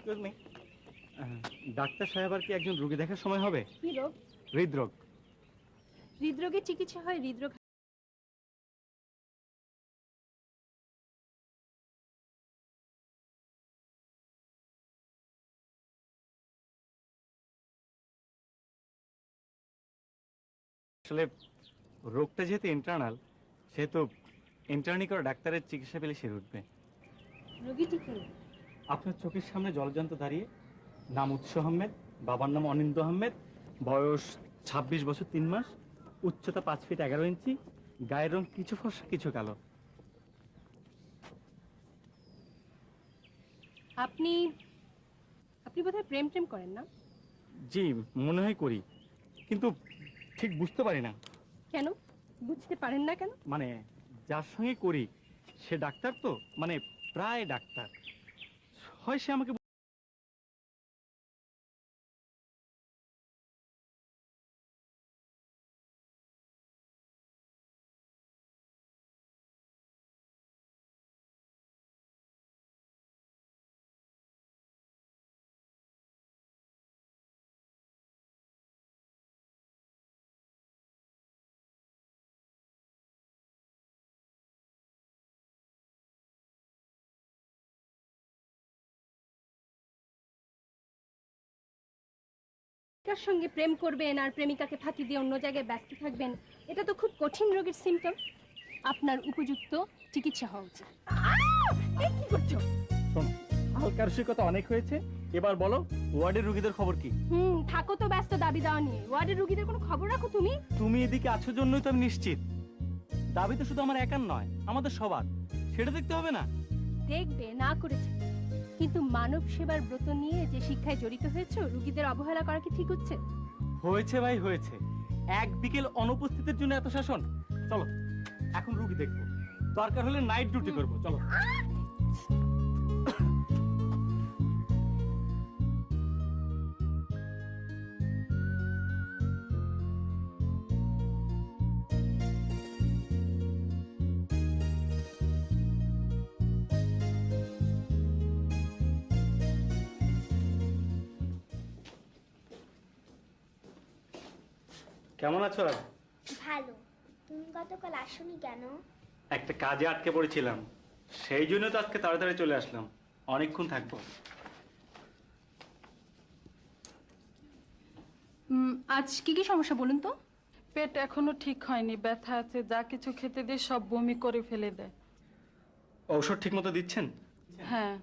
Excuse me, doctor সাহেব আর কি একজন রোগী দেখার সময় হবে? কি রোগ? হৃদরোগ। হৃদরোগের চিকিৎসা হয় হৃদরোগ। আসলে রোগটা যেহেতু ইন্টারনাল, সেহেতু ইন্টার্নি করা ডাক্তারের চিকিৎসা পেলে সে উঠবে। রোগীটি কে? আপনার চোখের সামনে জলজন্ত দাঁড়িয়ে, নাম উৎস আহমেদ, বাবার নাম অনিন্দ আহমেদ, বয়স 26 বছর 3 মাস, উচ্চতা 5 ফিট 11 ইঞ্চি, গায়ের রং কিছু ফর্সা কিছু কালো। আপনি আপনি বোধহয় প্রেম প্রেম করেন না? জি, মনে হয় করি, কিন্তু ঠিক বুঝতে পারি না। কেন বুঝতে পারেন না কেন? মানে যার সঙ্গে করি সে ডাক্তার, তো মানে প্রায় ডাক্তার হয়, সে আমাকে কার সঙ্গে প্রেম করবেন আর প্রেমিকাকে ফাঁকি দিয়ে অন্য জায়গায় ব্যস্ত থাকবেন, এটা তো খুব কঠিন রোগের সিম্পটম। আপনার উপযুক্ত চিকিৎসা হওয়া উচিত। কি করছো? শোনো, হালকা রসিকতা অনেক হয়েছে, এবার বলো ওয়ার্ডের রোগীদের খবর কি? থাকো তো ব্যস্ত দাবি দেওয়া নিয়ে। ওয়ার্ডের রোগীদের কোনো খবর রাখো তুমি? তুমি এদিকে আছো জন্যই তো আমি নিশ্চিত। দাবি তো শুধু আমার একার নয়, আমাদের সবার, সেটা দেখতে হবে না? দেখবে না করেছে, কিন্তু মানব সেবার ব্রত নিয়ে যে শিক্ষায় জড়িত হয়েছে, রোগীদের অবহেলা করা কি ঠিক হচ্ছে? হয়েছে ভাই হয়েছে, এক বিকেল অনুপস্থিতির জন্য এত শাসন। চলো এখন রুগী দেখবো, দরকার হলে নাইট ডিউটি করবো, চলো। কেমন আছো? ভালো। তুমি গতকাল আসোনি কেন? একটা কাজে আটকে পড়েছিলাম, সেই জন্য তো আজকে তাড়াতাড়ি চলে আসলাম। অনেকক্ষণ থাকবো। আজ কি কি সমস্যা বলুন তো? পেট এখনো ঠিক হয়নি, ব্যথা আছে, যা কিছু খেতে দিয়ে সব বমি করে ফেলে দেয়। ঔষধ ঠিক মতো দিচ্ছেন? হ্যাঁ।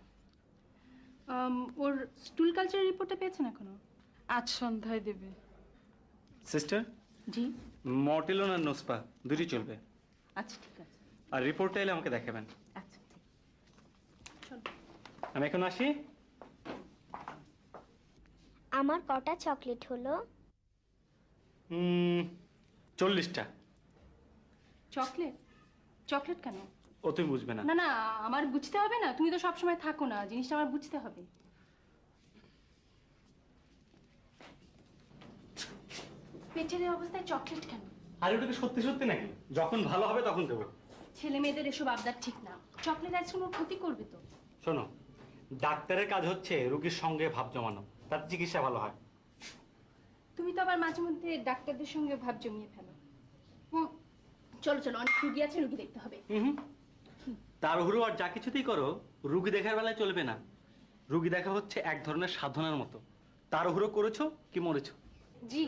ওর স্টুল কালচারের রিপোর্টটা পেয়েছেন এখনো? আজ সন্ধ্যায় দেবে। সিস্টার, জি। মর্টিলন আর নোসপা দুটি চলবে। আচ্ছা ঠিক আছে। আর রিপোর্টটা এলে আমাকে দেখাবেন। আচ্ছা চলো। আমি এখন আসি। আমার কটা চকলেট হলো? 40টা। চকলেট? চকলেট কেন? ও তুমি বুঝবে না। না না, আমার বুঝতে হবে না, তুমি তো সব সময় থাকো না, জিনিসটা আমার বুঝতে হবে। পেটের এই অবস্থায় চকলেট কেন? আর ওটা কি সত্যি সত্যি নাকি? যখন ভালো হবে তখন দেবো। ছেলে মেয়েদের এসব আবদার ঠিক না। চকলেট আইসক্রিম ওর ক্ষতি করবে তো। শোনো, ডাক্তারের কাজ হচ্ছে রোগীর সঙ্গে ভাব জমানো, তাতে চিকিৎসা ভালো হয়। তুমি তো আবার মাঝে মধ্যে ডাক্তারদের সঙ্গে ভাব জমিয়ে ফেলো। চলো চলো, অনেক রুগী আছে, রুগী দেখতে হবে। তাড়াহুড়ো আর যা কিছুতেই করো, রুগী দেখার বেলায় চলবে না। রুগী দেখা হচ্ছে এক ধরনের সাধনার মতো। তাড়াহুড়ো করেছো কি মরেছো। জি,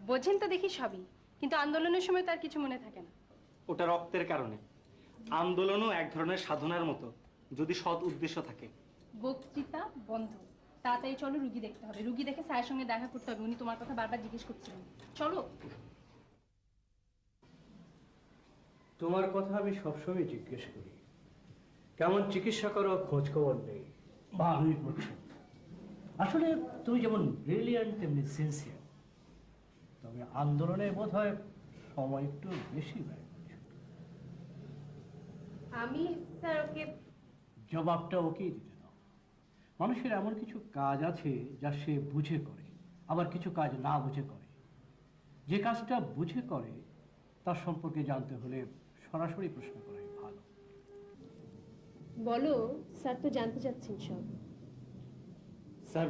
বোঝেন তো দেখি সবই, কিন্তু আন্দোলনের সময় তার কিছু মনে থাকে না। ওটা রক্তের কারণে। আন্দোলনও এক ধরনের সাধনার মতো, যদি সৎ উদ্দেশ্য থাকে। বক্তৃতা বন্ধ, তাড়াতাড়ি চলো, রুগী দেখতে হবে। রুগী দেখে স্যারের সঙ্গে দেখা করতে হবে, উনি তোমার কথা বারবার জিজ্ঞেস করছিলেন। চলো। তোমার কথা আমি সবসময় জিজ্ঞেস করি, কেমন চিকিৎসা করো, খোঁজ খবর নেই। ভালোই করছো। আসলে তুমি যেমন ব্রিলিয়ান্ট তেমনি সিনসিয়ার, তবে আন্দোলনে বোধ হয় সময় একটু বেশি ব্যয় করছো। আমি স্যার ওকে জবাবটা ওকেই দিতে দাও। মানুষের এমন কিছু কাজ আছে যা সে বুঝে করে, আবার কিছু কাজ না বুঝে করে। যে কাজটা বুঝে করে তার সম্পর্কে জানতে হলে সরাসরি প্রশ্ন করাই ভালো। বলো, স্যার তো জানতে চাচ্ছেন সব। স্যার,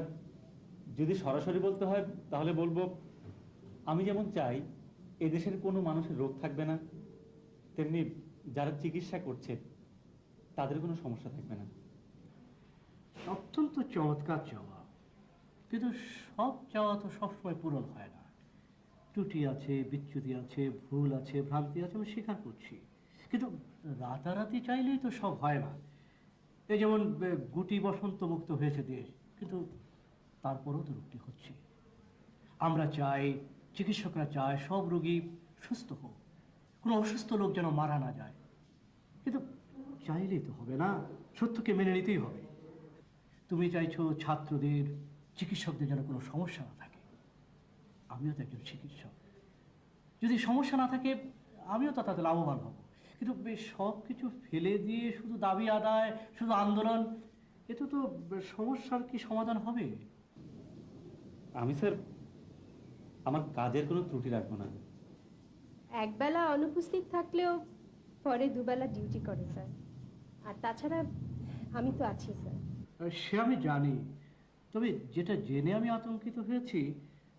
যদি সরাসরি বলতে হয় তাহলে বলবো, আমি যেমন চাই এদেশের কোনো মানুষের রোগ থাকবে না, তেমনি যারা চিকিৎসা করছে তাদের কোনো সমস্যা থাকবে না। অত্যন্ত চমৎকার চাওয়া, কিন্তু সব চাওয়া তো সবসময় পূরণ হয় না। ত্রুটি আছে, বিচ্যুতি আছে, ভুল আছে, ভ্রান্তি আছে, আমি স্বীকার করছি। কিন্তু রাতারাতি চাইলেই তো সব হয় না। এই যেমন গুটি বসন্ত মুক্ত হয়েছে দেশ, কিন্তু তারপরেও তো রোগটি হচ্ছে। আমরা চাই, চিকিৎসকরা চায় সব রোগী সুস্থ হোক, কোনো অসুস্থ লোক যেন মারা না যায়। কিন্তু চাইলেই তো হবে না, সত্যকে মেনে নিতেই হবে। তুমি চাইছো ছাত্রদের, চিকিৎসকদের যেন কোনো সমস্যা না থাকে। আমিও তো একজন চিকিৎসক, যদি সমস্যা না থাকে আমিও তো তাতে লাভবান হব। কিন্তু সব কিছু ফেলে দিয়ে শুধু দাবি আদায়, শুধু আন্দোলন, এতে তো সমস্যার কি সমাধান হবে? আমি স্যার আমার কাজের কোনো ত্রুটি রাখবো না। একবেলা অনুপস্থিত থাকলেও পরে দুবেলা ডিউটি করে স্যার। আর তাছাড়া আমি তো আছি স্যার। সে আমি জানি, তবে যেটা জেনে আমি আতঙ্কিত হয়েছি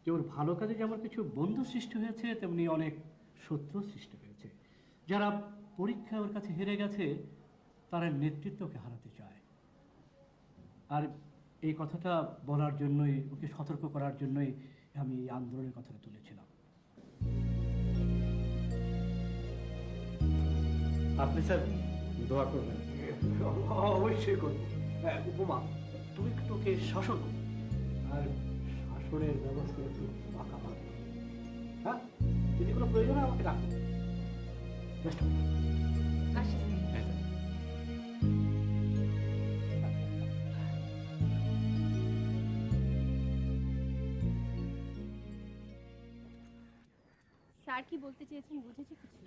যে ওর ভালো কাজে যেমন কিছু বন্ধু সৃষ্টি হয়েছে, তেমনি অনেক শত্রু সৃষ্টি হয়েছে। যারা পরীক্ষায় ওর কাছে হেরে গেছে তারা নেতৃত্বকে হারাতে চায়। আর এই কথাটা বলার জন্যই, ওকে সতর্ক করার জন্যই আমি এই আন্দোলনের কথাটা তুলেছিলাম। আপনি স্যার দোয়া করবেন। অবশ্যই করবো। উপমা, তুমি একটু ওকে শাসন করো, আর শাসনের ব্যবস্থা একটু পাকা পাবে। হ্যাঁ, যদি কোনো প্রয়োজন হয় আমাকে ডাকো। Best of luck. আসি স্যার। হ্যাঁ, স্যার। স্যার কি বলতে চেয়েছেন বুঝেছি কিছু?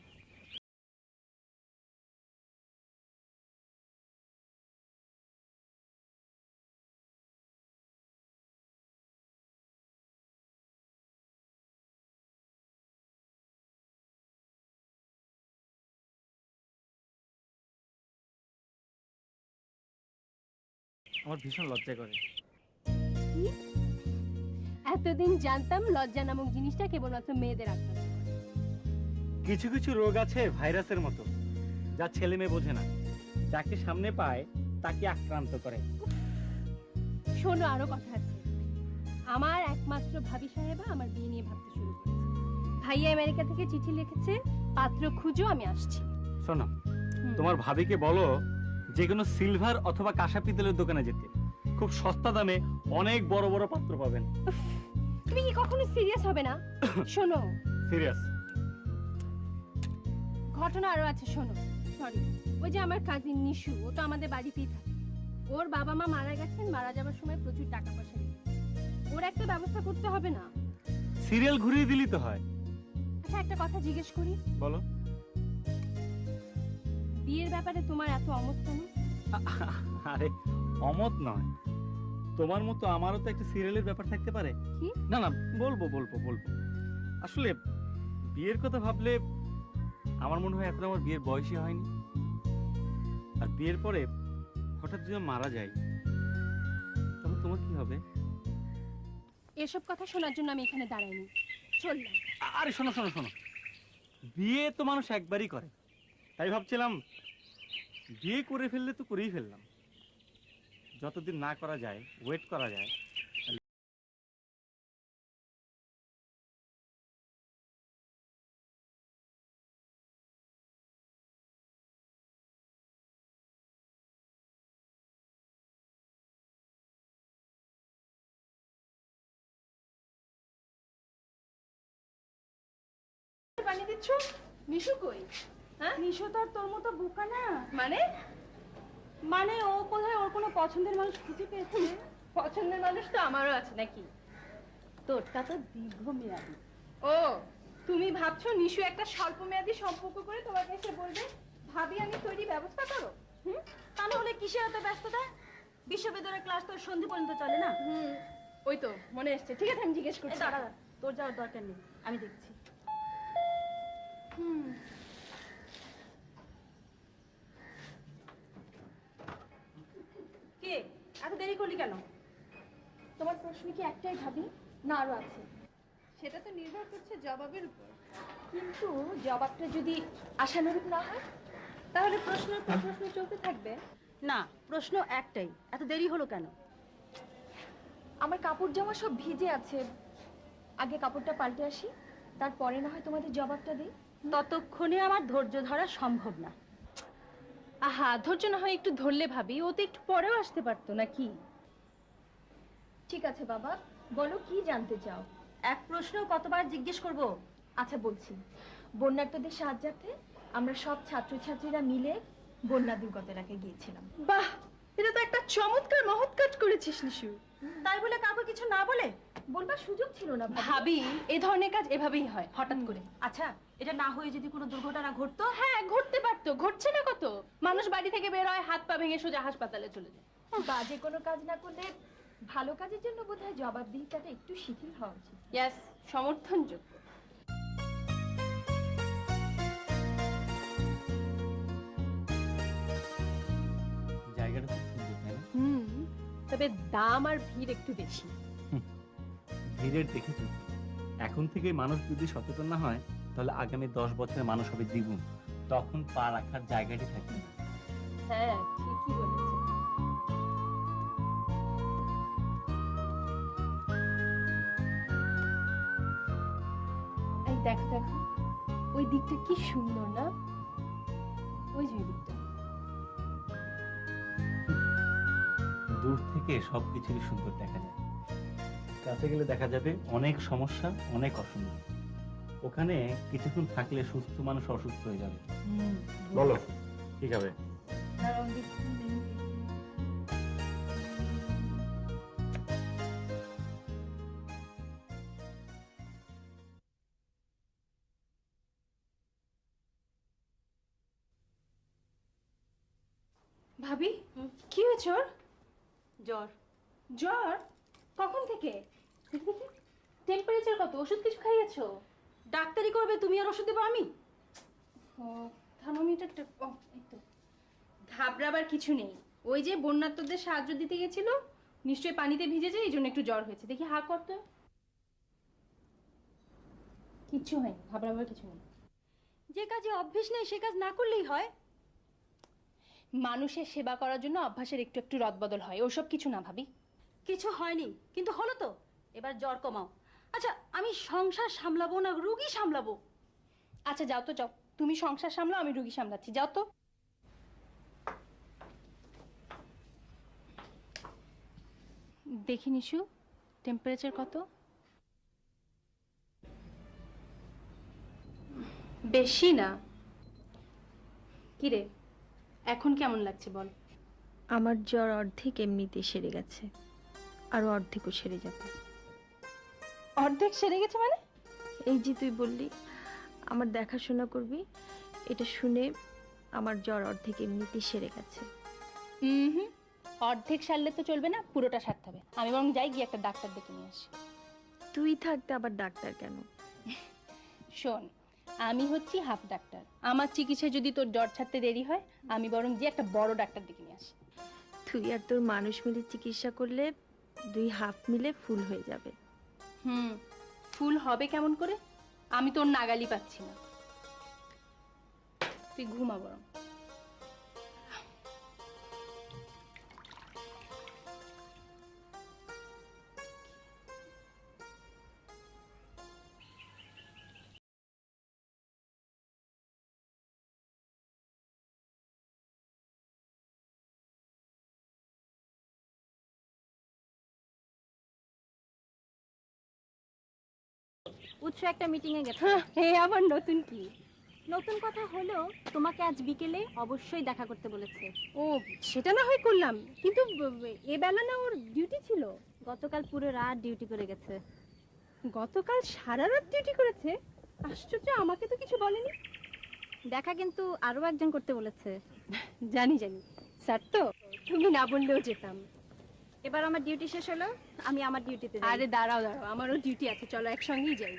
আমার ভীষণ লজ্জা করে। কি? এতদিন জানতাম লজ্জা নামক জিনিসটা কেবলমাত্র মেয়েদের আক্রান্ত করে। কিছু কিছু রোগ আছে ভাইরাসের মতো, যা ছেলে মেয়ে বোঝে না, যাকে সামনে পায় তাকে আক্রান্ত করে। শোনো, আরো কথা আছে। আমার একমাত্র ভাবি সাহেবা আমার বিয়ে নিয়ে ভাবতে শুরু করেছে। ভাইয়া আমেরিকা থেকে চিঠি লিখেছে, পাত্র খুঁজো, আমি আসছি। শোনো, হুম। তোমার ভাবিকে বলো যে কোনো সিলভার অথবা কাঁসা পিতলের দোকানে যেতে, খুব সস্তা দামে অনেক বড় বড় পাত্র পাবেন। তুমি কি কখনো সিরিয়াস হবে না? শোনো, সিরিয়াস। ঘটনা আরো আছে, শোনো। সরি, ওই যে আমার কাজিন নিশু, ও তো আমাদের বাড়িতেই থাকে। ওর বাবা মা মারা গেছেন, মারা যাবার সময় প্রচুর টাকা পয়সা রেখেছে। ওর একটা ব্যবস্থা করতে হবে না? সিরিয়াল ঘুরিয়ে দিলি তো হয়। আচ্ছা, একটা কথা জিজ্ঞেস করি, বলো। বিয়ের ব্যাপারে তোমার এত অমত কেন? আরে অমত নয়, তোমার মতো আমারও তো একটা সিরিয়ালের ব্যাপার থাকতে পারে। কি? না না, বলবো বলবো বলবো। আসলে বিয়ের কথা ভাবলে আমার মনে হয় এখন আমার বিয়ের বয়সই হয়নি। আর বিয়ের পরে হঠাৎ যদি মারা যায় তখন তোমার কি হবে? এসব কথা শোনার জন্য আমি এখানে দাঁড়াইনি, চললাম। আরে শোনো শোনো শোনো, বিয়ে তো মানুষ একবারই করে, তাই ভাবছিলাম বিয়ে করে ফেললে তো করেই ফেললাম, যতদিন না করা যায় ওয়েট করা যায়। পানি দিচ্ছ? নিশু কই? হ্যাঁ, নিশো তো আর তোর মতো বোকা না। মানে? মানে ও কোথায় ওর কোনো পছন্দের মানুষ খুঁজে পেয়েছে। পছন্দের মানুষ তো আমারও আছে নাকি? তোরটা তো দীর্ঘমেয়াদী। ও, তুমি ভাবছো নিশু একটা স্বল্পমেয়াদী সম্পর্ক করে তোমাকে এসে বলবে ভাবি আমি তৈরি ব্যবস্থা করো? হুম, তা হলে কিসের এত ব্যস্ততা? বিশ্ববিদ্যালয়ের ক্লাস তো সন্ধে পর্যন্ত চলে না। হুম, ওই তো মনে এসছে। ঠিক আছে, আমি জিজ্ঞেস করছি। দাঁড়া, তোর যাওয়ার দরকার নেই, আমি দেখছি। হুম, কে এত দেরি করলি কেন? তোমার প্রশ্ন কি একটাই ভাবি, না আরো আছে? সেটা তো নির্ভর করছে জবাবের উপর। কিন্তু জবাবটা যদি আশানুরূপ না হয়, তাহলে প্রশ্নের পর প্রশ্ন চলতে থাকবে। না, প্রশ্ন একটাই, এত দেরি হলো কেন? আমার কাপড় জামা সব ভিজে আছে, আগে কাপড়টা পাল্টে আসি, তারপরে না হয় তোমাদের জবাবটা দিই। ততক্ষণে আমার ধৈর্য ধরা সম্ভব না। আহা, ধৈর্য না হয় একটু ধরলে ভাবি, ও তো একটু পরেও আসতে পারতো নাকি? ঠিক আছে বাবা, বলো কি জানতে চাও? এক প্রশ্ন কতবার জিজ্ঞেস করব? আচ্ছা বলছি, বন্যার্তদের সাহায্যার্থে আমরা সব ছাত্রছাত্রীরা মিলে বন্যা দুর্গত এলাকায় গিয়েছিলাম। বাহ, এটা তো একটা চমৎকার মহৎ কাজ করেছিস নিশু। তাই বলে কাউকে কিছু না বলে? বলবার সুযোগ ছিল না ভাবি, এই ধরনের কাজ এভাবেই হয়, হঠাৎ করে। আচ্ছা, এটা না হয়ে যদি কোনো দুর্ঘটনা ঘটতো? হ্যাঁ, ঘটতে পারতো, ঘটছে না কত। মানুষ বাড়ি থেকে বের হয়, হাত পা ভেঙে সোজা হাসপাতালে চলে যায়। বাজে কোনো কাজ না করলে ভালো কাজের জন্য বোধহয় জবাবদিহিতাটা একটু শিথিল হওয়া উচিত। ইয়েস, সমর্থনযোগ্য। জায়গাটা খুব সুন্দর, তাই না? তবে দাম আর ভিড় একটু বেশি। ভিড়ের দেখেছো, এখন থেকে মানুষ যদি সচেতন না হয়, তাহলে আগামী 10 বছরে মানুষ হবে দ্বিগুণ। তখন পা রাখার জায়গাটি থাকবে না। হ্যাঁ, ঠিকই বলেছে। এই দেখো দেখো, ওই দিকটা কি সুন্দর না? ওই যে ওই দিকটা। দূর থেকে সবকিছুই সুন্দর দেখা যায়, কাছে গেলে দেখা যাবে অনেক সমস্যা, অনেক অসুন্দর। ওখানে কিছুক্ষণ থাকলে সুস্থ মানুষ অসুস্থ হয়ে যাবে। বলো ঠিক হবে? ভাবি, কি হয়েছে ওর? জ্বর। জ্বর? কখন থেকে? টেম্পারেচার কত? ওষুধ কিছু খাইয়েছো? ডাক্তারি করবে তুমি আর ওষুধ দেবো আমি? ও, থার্মোমিটারটা, ও এই তো। ঘাবড়াবার কিছু নেই, ওই যে বন্যার্তদের সাহায্য দিতে গেছিল, নিশ্চয়ই পানিতে ভিজেছে, এই জন্য একটু জ্বর হয়েছে। দেখি হা করতো। কিচ্ছু হয়নি, ঘাবড়াবার কিছু নেই। যে কাজে অভ্যেস নেই সে কাজ না করলেই হয়। মানুষের সেবা করার জন্য অভ্যাসের একটু একটু রদবদল হয়, ওসব কিছু না ভাবি। কিছু হয়নি, কিন্তু হলো তো। এবার জ্বর কমাও। আচ্ছা, আমি সংসার সামলাবো না রুগী সামলাবো? আচ্ছা যাও তো, যাও। তুমি সংসার সামলাও, আমি রুগী সামলাচ্ছি, যাও তো। দেখি নিশু, টেম্পারেচার কত? বেশি না। কিরে, এখন কেমন লাগছে বল? আমার জ্বর অর্ধেক এমনিতে সেরে গেছে, আরো অর্ধেকও সেরে যাবে। অর্ধেক সেরে গেছে মানে? এই যে তুই বললি আমার দেখাশোনা করবি, এটা শুনে আমার জ্বর অর্ধেক এমনিতে সেরে গেছে। হুম, অর্ধেক সারলে তো চলবে না, পুরোটা সারতে হবে। আমি বরং যাই, গিয়ে একটা ডাক্তার ডেকে নিয়ে আসি। তুই থাকতে আবার ডাক্তার কেন? শোন, আমি হচ্ছি হাফ ডাক্তার। আমার চিকিৎসায় যদি তোর জ্বর ছাড়তে দেরি হয়, আমি বরং যে একটা বড় ডাক্তার ডেকে নিয়ে আসি। তুই আর তোর মানুষ মিলে চিকিৎসা করলে দুই হাফ মিলে ফুল হয়ে যাবে। ফুল হবে কেমন করে? আমি তোর নাগালি পাচ্ছি না। তুই ঘুমা বরং। উৎস একটা মিটিংয়ে গেছে। এই আবার নতুন কি? নতুন কথা হলো, তোমাকে আজ বিকেলে অবশ্যই দেখা করতে বলেছে। ও, সেটা না হয় করলাম, কিন্তু এ বেলা না ওর ডিউটি ছিল। গতকাল পুরো রাত ডিউটি করে গেছে। গতকাল সারা রাত ডিউটি করেছে? আশ্চর্য, আমাকে তো কিছু বলেনি। দেখা কিন্তু আরো একজন করতে বলেছে। জানি জানি, স্যার তো, তুমি না বললেও যেতাম। এবার আমার ডিউটি শেষ হলো, আমি আমার ডিউটিতে যাই। আরে দাঁড়াও দাঁড়াও, আমারও ডিউটি আছে, চলো একসঙ্গেই যাই।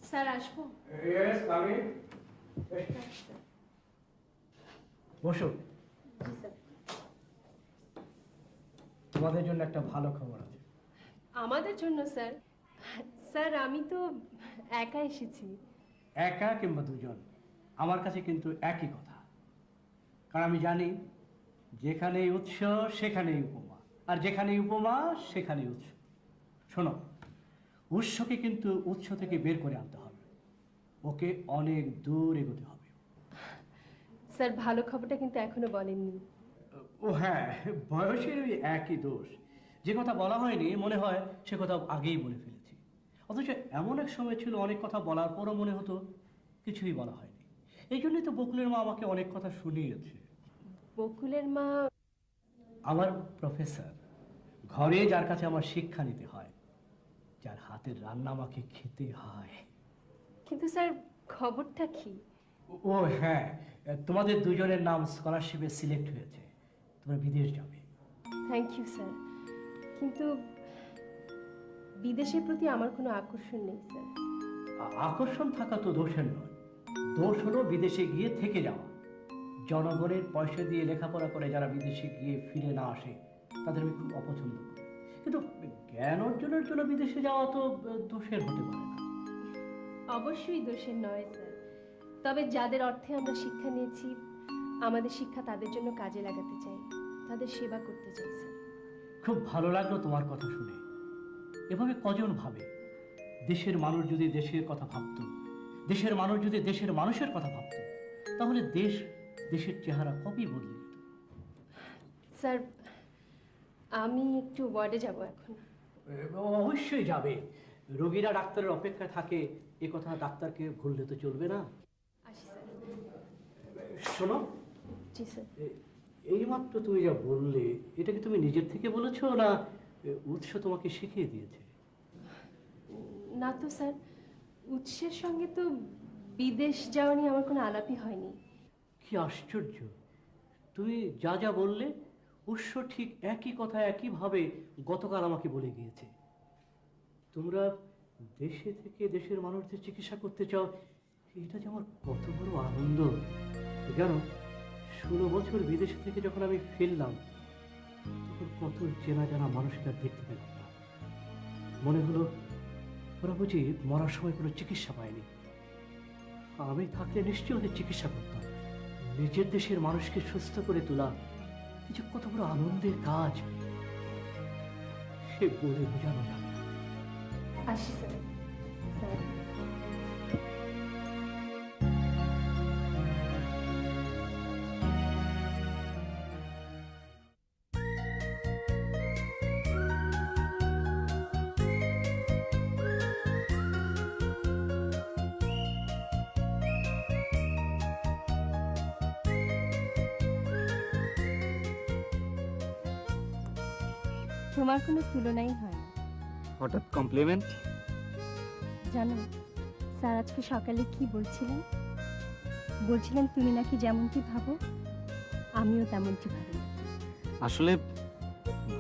স্যার আসবো? বসো। তোমাদের জন্য একটা ভালো খবর আছে। আমাদের জন্য স্যার? স্যার আমি তো একা এসেছি। একা কিংবা দুজন, আমার কাছে কিন্তু একই কথা। কারণ আমি জানি যেখানেই উৎস সেখানেই উপমা, আর যেখানেই উপমা সেখানেই উৎস। শোনো, উৎসকে কিন্তু উৎস থেকে বের করে আনতে হবে, ওকে অনেক দূর এগোতে হবে। স্যার ভালো খবরটা কিন্তু এখনো বলেননি। ও হ্যাঁ, বয়সের ওই একই দোষ, যে কথা বলা হয়নি মনে হয় সে কথা আগেই বলে ফেলেছি। অথচ এমন এক সময় ছিল অনেক কথা বলার পরও মনে হতো কিছুই বলা হয়নি। এই জন্যই তো বকুলের মা আমাকে অনেক কথা শুনিয়েছে। বকুলের মা? আমার প্রফেসর, ঘরে যার কাছে আমার শিক্ষা নিতে হয়, যার হাতের রান্না আমাকে খেতে হয়। কিন্তু স্যার খবরটা কি? ও হ্যাঁ, তোমাদের দুজনের নাম স্কলারশিপে সিলেক্ট হয়েছে, তোমরা বিদেশ যাবে। থ্যাংক ইউ স্যার, কিন্তু বিদেশের প্রতি আমার কোনো আকর্ষণ নেই স্যার। আকর্ষণ থাকা তো দোষের নয়, দোষ হলো বিদেশে গিয়ে থেকে যাওয়া। জনগণের পয়সা দিয়ে লেখাপড়া করে যারা বিদেশে গিয়ে ফিরে না আসে তাদের আমি খুব অপছন্দ করি। কিন্তু জ্ঞান অর্জনের জন্য বিদেশে যাওয়া তো দোষের হতে পারে না। অবশ্যই দোষের নয় স্যার, তবে যাদের অর্থে আমরা শিক্ষা নিয়েছি আমাদের শিক্ষা তাদের জন্য কাজে লাগাতে চাই, তাদের সেবা করতে চাই স্যার। খুব ভালো লাগলো তোমার কথা শুনে। এভাবে কজন ভাবে? দেশের মানুষ যদি দেশের কথা ভাবতো, দেশের মানুষ যদি দেশের মানুষের কথা ভাবতো, তাহলে দেশ দেশের চেহারা কবেই বদলে যেত। স্যার আমি একটু ওয়ার্ডে যাব এখন। অবশ্যই যাবে, রোগীরা ডাক্তারের অপেক্ষায় থাকে, এ কথা ডাক্তারকে ভুললে তো চলবে না। আসি স্যার। শোনো, জি স্যার। এইমাত্র তুমি যা বললে, এটা কি তুমি নিজের থেকে বলেছো না উৎস তোমাকে শিখিয়ে দিয়েছে? না তো স্যার, উৎসের সঙ্গে তো বিদেশ যাওয়া নিয়ে আমার কোনো আলাপই হয়নি। কি আশ্চর্য, তুমি যা যা বললে উৎস ঠিক একই কথা একইভাবে গতকাল আমাকে বলে গিয়েছে। তোমরা দেশে থেকে দেশের মানুষদের চিকিৎসা করতে চাও, এটা যে আমার কত বড় আনন্দ। জানো, 16 বছর বিদেশে থেকে যখন আমি ফিরলাম, তখন কত চেনা জানা মানুষকে আর দেখতে পেলাম না। মনে হলো ওরা বুঝি মরার সময় কোনো চিকিৎসা পায়নি। আমি থাকলে নিশ্চয়ই ওদের চিকিৎসা করতাম। নিজের দেশের মানুষকে সুস্থ করে তোলা এই যে কত বড় আনন্দের কাজ, সে বলে বোঝানো যাবে না। আসি স্যার। স্যার তোমার কোনো তুলনাই হয় না। হঠাৎ কমপ্লিমেন্ট? জানো স্যার আজকে সকালে কি বলছিলেন? বলছিলেন তুমি নাকি যেমনটি ভাবো আমিও তেমনটি ভাবি। আসলে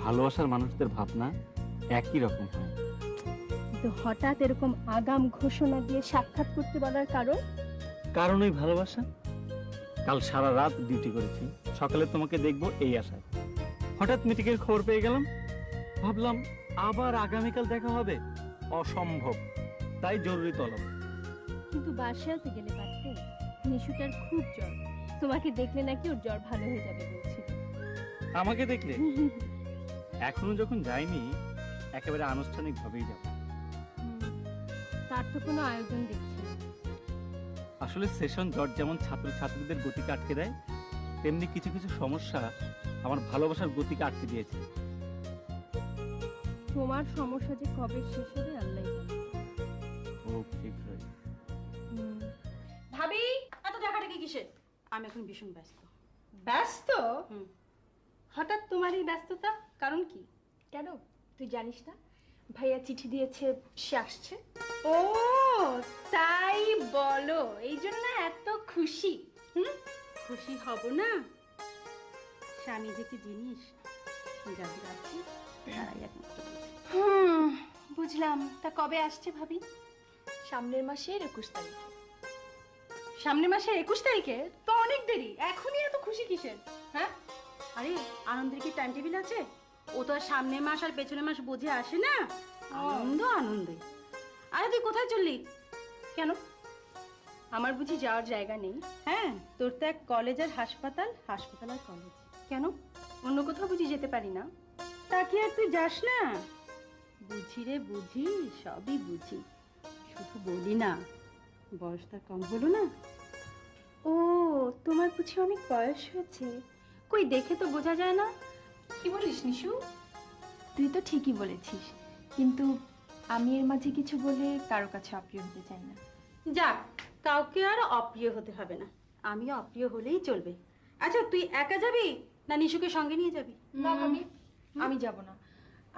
ভালোবাসার মানুষদের ভাবনা একই রকম হয়। কিন্তু হঠাৎ এরকম আগাম ঘোষণা দিয়ে সাক্ষাৎ করতে বলার কারণ? কারণই ভালোবাসা। কাল সারা রাত ডিউটি করেছি, সকালে তোমাকে দেখবো এই আশায়। হঠাৎ মিটিংয়ের খবর পেয়ে গেলাম, ভাবলাম আবার আগামীকাল দেখা হবে, অসম্ভব, তাই জরুরি তলব। কিন্তু বাসায় তো গেলে পারতে। নিশুটার খুব জ্বর, তোমাকে দেখলে নাকি ওর জ্বর ভালো হয়ে যাবে বলছিল। আমাকে দেখলে? এখনো যখন যাইনি, একেবারে আনুষ্ঠানিক ভাবেই যাব। তার তো কোনো আয়োজন দেখছি না। আসলে সেশন জট যেমন ছাত্রছাত্রীদের গতিকে আটকে দেয়, তেমনি কিছু কিছু সমস্যা আমার ভালোবাসার গতিকে আটকে দিয়েছে। তোমার সমস্যা যে কবে শেষ হবে আল্লাহ জানে। ও ঠিক রয়েছে। ভাবি, এত দেখাটাকি কিসের? আমি এখন ভীষণ ব্যস্ত। ব্যস্ত? হুম। হঠাৎ তোমার এই ব্যস্ততা, কারণ কি? কেন তুই জানিস না ভাইয়া চিঠি দিয়েছে, সে আসছে। ও তাই বলো, এই জন্য এত খুশি? খুশি হব না? স্বামী যে কি জিনিস যাদের আছে তারাই একমাত্র বোঝে। বুঝলাম। তা কবে আসছে ভাবি? সামনের মাসের 21 তারিখ। সামনের মাসের 21 তারিখে? তো অনেক দেরি, এখনই এত খুশি কিসের? হ্যাঁ আরে আনন্দের কি টাইম টেবিল আছে? ও তো আর সামনের মাস আর পেছনের মাস বুঝে আসে না, আনন্দ আনন্দে। আরে তুই কোথায় চললি? কেন, আমার বুঝি যাওয়ার জায়গা নেই? হ্যাঁ, তোর তো এক কলেজ আর হাসপাতাল, হাসপাতাল আর কলেজ। কেন, অন্য কোথাও বুঝি যেতে পারি না? তা কি আর তুই যাস না? বুঝি রে বুঝি, সবই বুঝি, শুধু বলি না, বয়স তার কম হলো না। ও, তোমার বুঝি অনেক বয়স হয়েছে? কই, দেখে তো বোঝা যায় না। কি বলিস নিশু? তুই তো ঠিকই বলেছিস, কিন্তু আমি এর মাঝে কিছু বলে কারো কাছে অপ্রিয় হতে চাই না। যাক, কাউকে আর অপ্রিয় হতে হবে না, আমি অপ্রিয় হলেই চলবে। আচ্ছা, তুই একা যাবি না নিশুকে সঙ্গে নিয়ে যাবি? না ভাবি, আমি যাব না।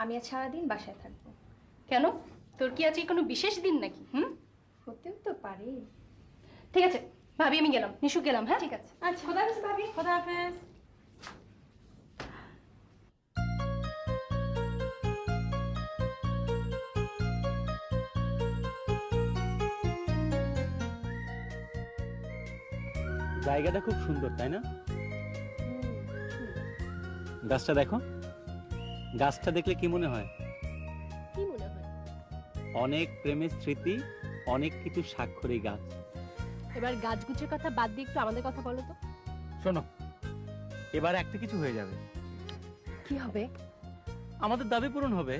আমি আজ সারাদিন বাসায় থাকবো। কেন, তোর কি আজকে কোনো বিশেষ দিন নাকি? হতেও তো পারে। ঠিক আছে ভাবি, আমি গেলাম, নিশু গেলাম। হ্যাঁ ঠিক আছে। আচ্ছা, খোদা হাফেজ ভাবি। খোদা হাফেজ। জায়গাটা খুব সুন্দর, তাই না? গাছটা দেখো, গাছটা দেখলে কি মনে হয়? কি মনে হয়? অনেক প্রেমের স্মৃতি, অনেক কিছু স্বাক্ষরী গাছ। এবার গাছগুছের কথা বাদ দিয়ে একটু আমাদের কথা বলো তো। শোনো, এবার একটা কিছু হয়ে যাবে, কি হবে? আমাদের দাবি পূরণ হবে।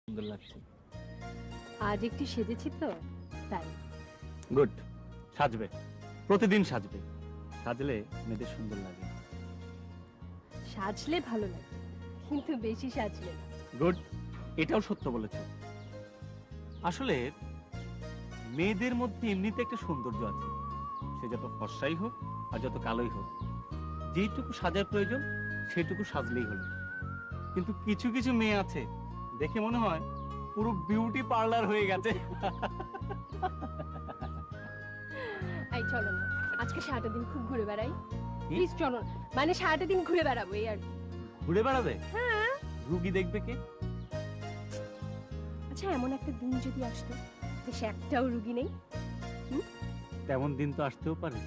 সুন্দর লাগছে। আজ একটু সেজেছি তো, তাই। গুড, সাজবে, প্রতিদিন সাজবে। সাজলে মেয়েদের সুন্দর লাগে। সাজলে ভালো লাগে, কিন্তু বেশি সাজলে না। গুড, এটাও সত্য বলেছ। আসলে মেয়েদের মধ্যে এমনিতে একটা সৌন্দর্য আছে, সে যত ফর্সাই হোক আর যত কালোই হোক, যেটুকু সাজার প্রয়োজন সেটুকু সাজলেই হলো। কিন্তু কিছু কিছু মেয়ে আছে, দেখে মনে হয় পুরো বিউটি পার্লার হয়ে গেছে। এই চলো না, আজকে সারাটা দিন খুব ঘুরে বেড়াই। কি? প্লিজ চলো না। মানে সারাটা দিন ঘুরে বেড়াবো, এই আর কি। ঘুরে বেড়াবে? হ্যাঁ। রুগী দেখবে কে? আচ্ছা, এমন একটা দিন যদি আসতো দেশে একটাও রুগী নেই। তেমন দিন তো আসতেও পারে।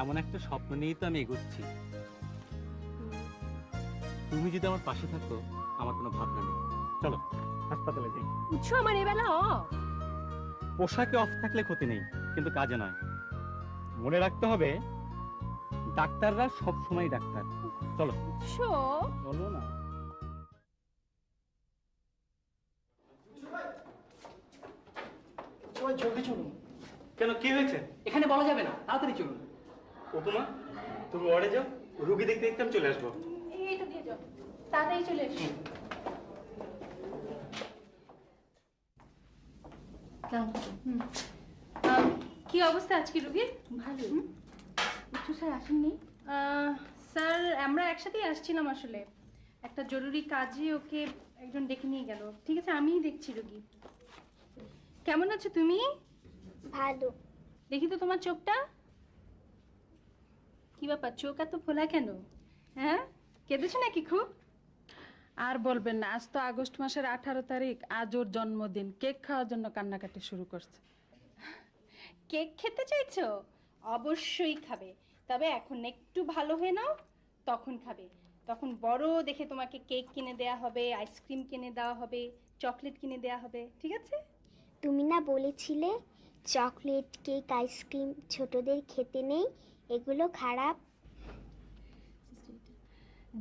এমন একটা স্বপ্ন নিয়েই তো আমি এগোচ্ছি। তুমি যদি আমার পাশে থাকতো, আমার কোনো ভাবনা নেই। চলো হাসপাতালে যাই। বুঝছো, আমার এবেলা পোশাকে অফ থাকলে ক্ষতি নেই, কিন্তু কাজে নয়। মনে রাখতে হবে, ডাক্তাররা সব সময় ডাক্তার। চলো বুঝছো। চলো না। সবাই চোখে চলুন। কেন, কি হয়েছে? এখানে বলা যাবে না, তাড়াতাড়ি চলুন। উপমা, তুমি ওয়ার্ডে যাও, রুগী দেখতে দেখতে আমি চলে আসবো। এইটা দিয়ে যাও, তাড়াতাড়ি চলে এসো। কি অবস্থা আজকে রুগীর? ভালো। একটু স্যার আসেননি? স্যার, আমরা একসাথেই আসছিলাম আসলে। একটা জরুরি কাজে ওকে একজন ডেকে নিয়ে গেল। ঠিক আছে, আমিই দেখছি রুগী। কেমন আছো তুমি? ভালো। দেখি তো তোমার চোখটা। কি ব্যাপার, চোখ এত ফোলা কেন? হ্যাঁ, কেঁদেছো নাকি খুব? আর বলবেন না, আজ তো আগস্ট মাসের 18 তারিখ, আজ ওর জন্মদিন। কেক খাওয়ার জন্য কান্নাকাটি শুরু করছে। কেক খেতে চাইছো? অবশ্যই খাবে, তবে এখন একটু ভালো হয়ে নাও, তখন খাবে। তখন বড় দেখে তোমাকে কেক কিনে দেয়া হবে, আইসক্রিম কিনে দেওয়া হবে, চকলেট কিনে দেয়া হবে, ঠিক আছে? তুমি না বলেছিলে চকলেট, কেক, আইসক্রিম ছোটদের খেতে নেই, এগুলো খারাপ।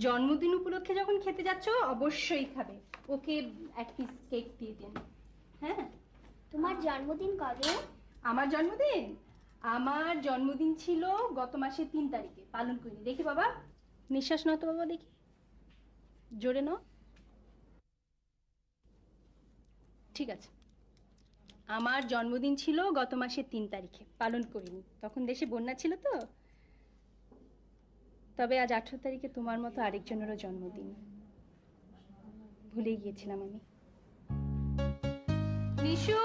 জন্মদিন উপলক্ষে যখন খেতে যাচ্ছ অবশ্যই খাবে। ওকে এক পিস কেক দিয়ে দিন। হ্যাঁ। তোমার জন্মদিন কবে? আমার জন্মদিন? আমার জন্মদিন ছিল গত মাসের 3 তারিখে, পালন করিনি। দেখি বাবা, নিঃশ্বাস নাও তো বাবা, দেখি জোরে নাও। ঠিক আছে, আমার জন্মদিন ছিল গত মাসের 3 তারিখে, পালন করিনি, তখন দেশে বন্যা ছিল তো। তবে আজ 18 তারিখে তোমার মতো আরেকজনেরও জন্মদিন। ভুলেই গিয়েছিলাম আমি। নিশু,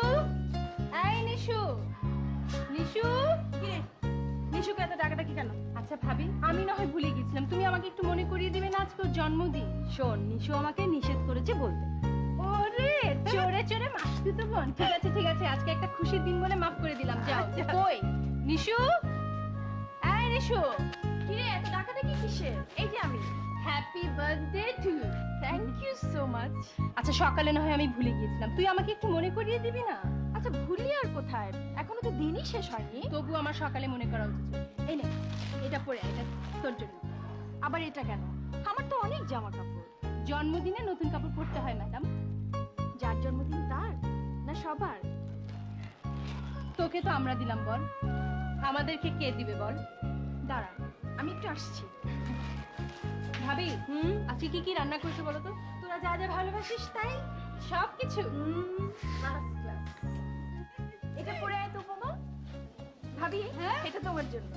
এই নিশু, নিশু, নিশুকে এত ডাকাডাকি কেন? আচ্ছা ভাবি, আমি না হয় ভুলে গেছিলাম, তুমি আমাকে একটু মনে করিয়ে দিবে না, আজকে ওর জন্মদিন। শোন, নিশু আমাকে নিষেধ করেছে বলতে। ওরে চোরে চোরে মাসি তো বোন। ঠিক আছে ঠিক আছে, আজকে একটা খুশির দিন বলে মাফ করে দিলাম। যাও। কই নিশু, এই নিশু, কি রে এত ডাকাডাকি কিসের? এই যে আমি। Happy birthday to you. Thank you so much. আচ্ছা সকালে না হয় আমি ভুলে গিয়েছিলাম, তুই আমাকে একটু মনে করিয়ে দিবি না? আচ্ছা ভুলি আর কোথায়, এখনো তো দিনই শেষ হয়নি। তবু আমার সকালে মনে করা উচিত ছিল। এই নে, এটা পরে আয়, এটা তোর জন্য। আবার এটা কেন? আমার তো অনেক জামা কাপড়। জন্মদিনে নতুন কাপড় পরতে হয় ম্যাডাম। যার জন্মদিন তার না সবার? তোকে তো আমরা দিলাম বল, আমাদেরকে কে দিবে বল? দাঁড়া, আমি একটু আসছি। ভাবি, আজকে কি কি রান্না করছো বলো তো? তোরা যা যা ভালোবাসিস তাই। সব কিছু। এটা পরে আয় তো উপমা। ভাবি, হ্যাঁ? এটা তোমার জন্য।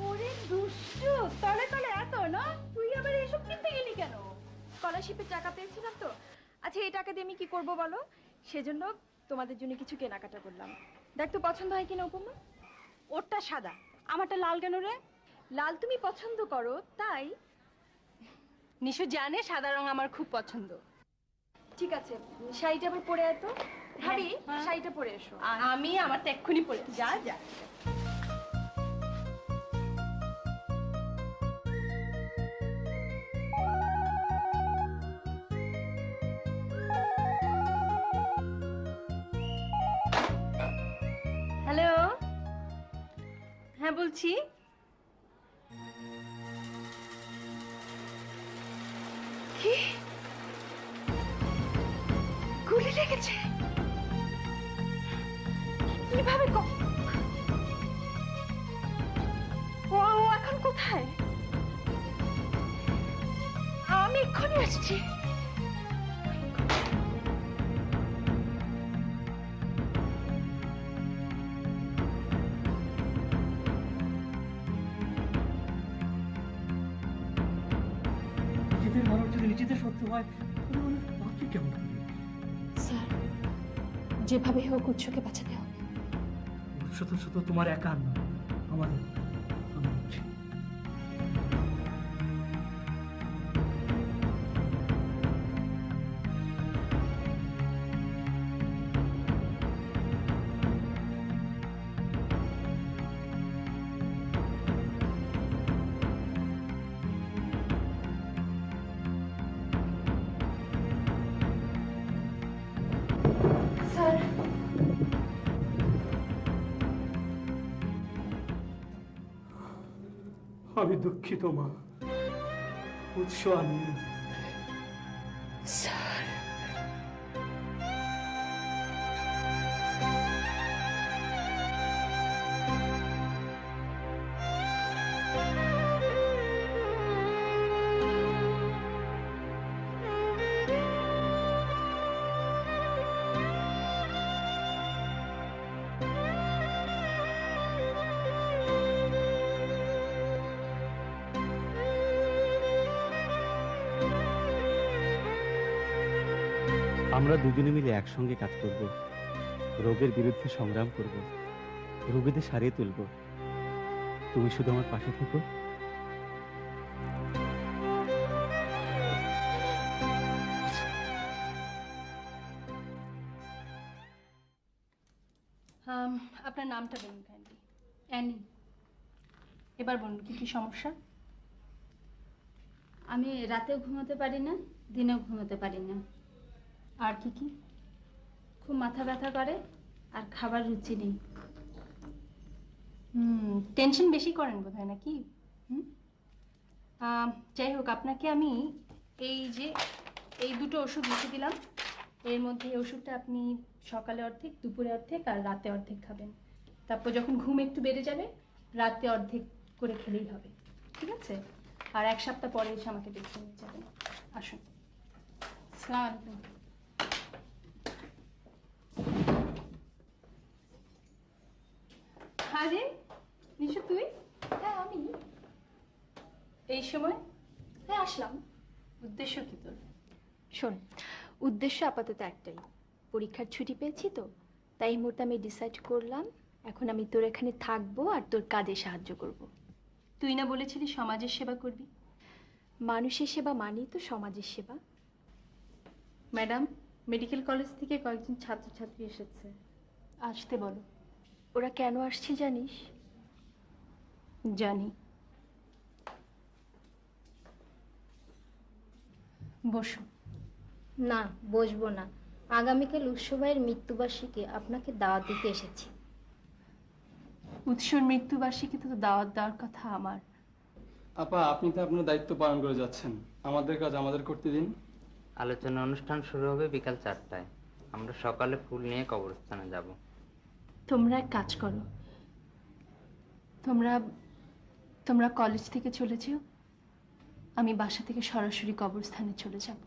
ওরে দুষ্টু, তলে তলে এত না, তুই আবার এসব কিনতে গেলি কেন? স্কলারশিপের টাকা পেয়েছিলাম তো। আচ্ছা এই টাকা দিয়ে আমি কি করব বলো? সেজন্য তোমাদের জন্য কিছু কেনাকাটা করলাম। দেখ তো পছন্দ হয় কিনা উপমা। ওরটা সাদা, আমারটা লাল কেন রে? লাল তুমি পছন্দ করো তাই। নিশু জানে সাদা রং আমার খুব পছন্দ। ঠিক আছে, শাড়িটা আবার পরে আয় তো। ভাবি, হ্যাঁ। শাড়িটা পরে এসো। আমি আমার তো এক্ষুনি পরে যা যা। হ্যালো, হ্যাঁ বলছি। কি গুলি লেগেছে? কিভাবে? ও এখন কোথায়? আমি এক্ষুনি আসছি। নিজেদের মরণ যদি নিজেদের সত্য হয় তাহলে মানুষ বাঁচবে কেমন করে? স্যার, যেভাবে হোক উৎসকে বাঁচাতে হবে। শুধু শুধু তোমার একার নয়, আমাদের আমাদের। স্যার, আমি দুঃখিত মা, উৎস আর নেই। স্যার, আমরা দুজনে মিলে একসঙ্গে কাজ করব, রোগের বিরুদ্ধে সংগ্রাম করব, রোগীদের সারিয়ে তুলব। তুমি শুধু আমার পাশে থেকো। আপনার নামটা বলুন কাইন্ডলি। অ্যানি। এবার বলুন কি কি সমস্যা? আমি রাতেও ঘুমাতে পারি না, দিনেও ঘুমাতে পারি না। আর কি কি? খুব মাথা ব্যথা করে আর খাবার রুচি নেই। টেনশন বেশি করেন বোধহয় নাকি? যাই হোক, আপনাকে আমি এই দুটো ওষুধ লিখে দিলাম। এর মধ্যে এই ওষুধটা আপনি সকালে অর্ধেক, দুপুরে অর্ধেক আর রাতে অর্ধেক খাবেন। তারপর যখন ঘুম একটু বেড়ে যাবে রাতে অর্ধেক করে খেলেই হবে, ঠিক আছে? আর 1 সপ্তাহ পরে এসে আমাকে দেখে নিয়ে যাবেন। আসুন। আসসালামু আলাইকুম। আরে নিশু, তুই? হ্যাঁ আমি। এই সময়? হ্যাঁ আসলাম। উদ্দেশ্য কি তোর? শোন, উদ্দেশ্য আপাতত একটাই, পরীক্ষার ছুটি পেয়েছি তো, তাই এই মুহূর্তে আমি ডিসাইড করলাম এখন আমি তোর এখানে থাকবো আর তোর কাজে সাহায্য করব। তুই না বলেছিলি সমাজের সেবা করবি? মানুষের সেবা মানেই তো সমাজের সেবা। ম্যাডাম, মেডিকেল কলেজ থেকে কয়েকজন ছাত্রছাত্রী এসেছে। আসতে বলো। ওরা কেন আসছে জানিস? জানি। বসো। না, বসবো না। আগামীকাল উৎসব ভাইয়ের মৃত্যুবার্ষিকী, আপনাকে দাওয়াত দিতে এসেছি। উৎসর মৃত্যুবার্ষিকীতে তো দাওয়াত দেওয়ার কথা আমার। আপা, আপনি তো আপনার দায়িত্ব পালন করে যাচ্ছেন, আমাদের কাজ আমাদের করতে দিন। আলোচনা অনুষ্ঠান শুরু হবে বিকাল 4টায়। আমরা সকালে ফুল নিয়ে কবরস্থানে যাব। তোমরা এক কাজ করো, তোমরা তোমরা কলেজ থেকে চলে যেও, আমি বাসা থেকে সরাসরি কবরস্থানে চলে যাব।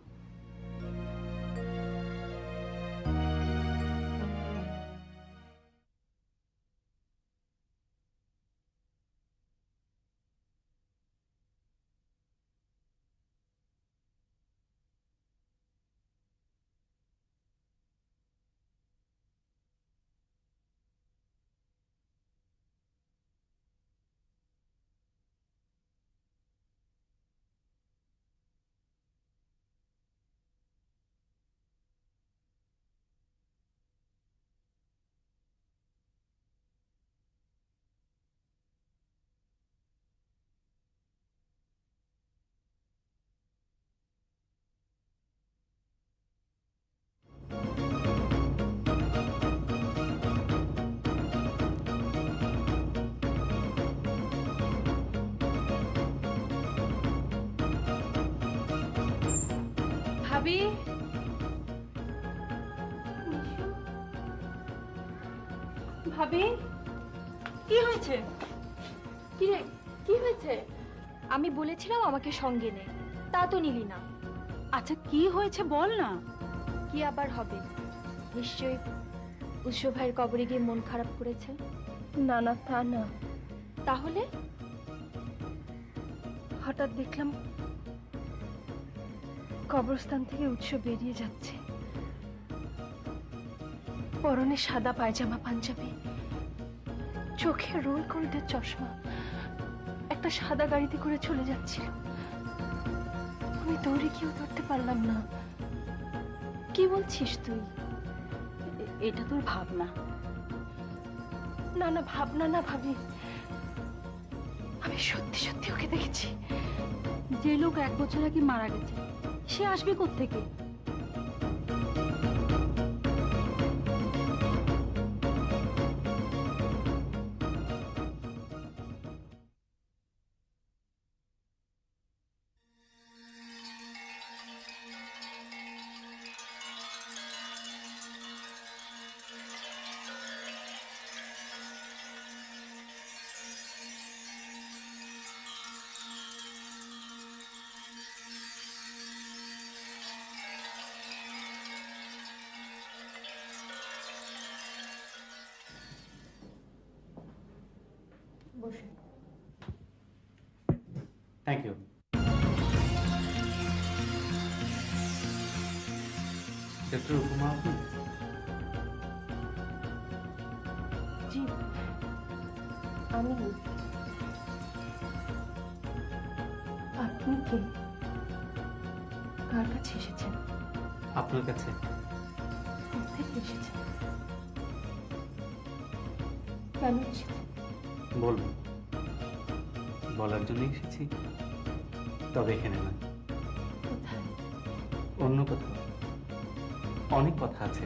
ভাবি, ভাবি, কি হয়েছে? কি রে, কি হয়েছে? আমি বলেছিলাম আমাকে সঙ্গে নে, তা তো নিলি না। আচ্ছা, কি হয়েছে বল না। কি আবার হবে? নিশ্চয়ই উৎসব ভাইয়ের কবরে গিয়ে মন খারাপ করেছে। না না, তা না। তাহলে? হঠাৎ দেখলাম কবরস্থান থেকে উৎসব বেরিয়ে যাচ্ছে, পরনে সাদা পায়জামা পাঞ্জাবি, চোখে রোল গোল্ডের চশমা, একটা সাদা গাড়িতে করে চলে যাচ্ছিল। আমি দৌড়ে গিয়েও ধরতে পারলাম না। কি বলছিস তুই? এটা তোর ভাবনা। না না, ভাবনা না ভাবি, আমি সত্যি সত্যি ওকে দেখেছি। যে লোক 1 বছর আগে মারা গেছে, সে আসবে কোত্থেকে? Thank you. ডক্টর উপমা, আপনি? জি, আমি। আপনি কে? কার কাছে এসেছেন? আপনার কাছে। কোথেকে এসেছেন? কেন এসেছেন? বলবো, বলার জন্য এসেছি, তবে এখানে নয়, কোথায়? অন্য কোথাও। অনেক কথা আছে,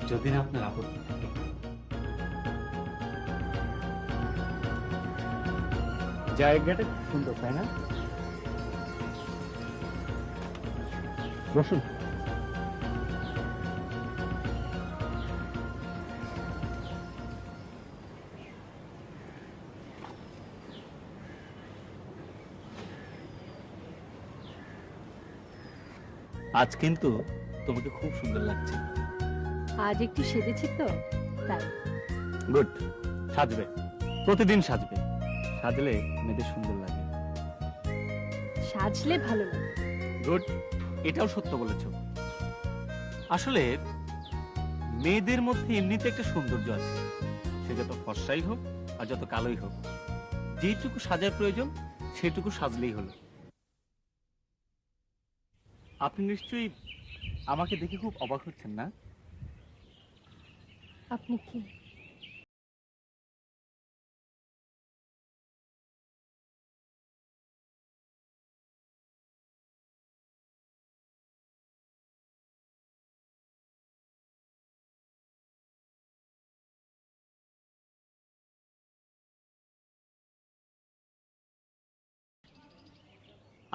যদি না আপনার আপত্তি থাকে। জায়গাটা খুব সুন্দর, তাই না? বসুন। আজ কিন্তু তোমাকে খুব সুন্দর লাগছে। আজ একটু সেজেছি তো, তাই। গুড। সাজবে, প্রতিদিন সাজবে। সাজলে মেয়েদের সুন্দর লাগে। সাজলে ভালো লাগে। গুড, এটাও সত্য বলেছো। আসলে মেয়েদের মধ্যে এমনিতে একটা সৌন্দর্য আছে, সে যত ফর্সাই হোক আর যত কালোই হোক, যেটুকু সাজার প্রয়োজন সেটুকু সাজলেই হলো। আপনি নিশ্চয়ই আমাকে দেখে খুব অবাক হচ্ছেন না? আপনি কি?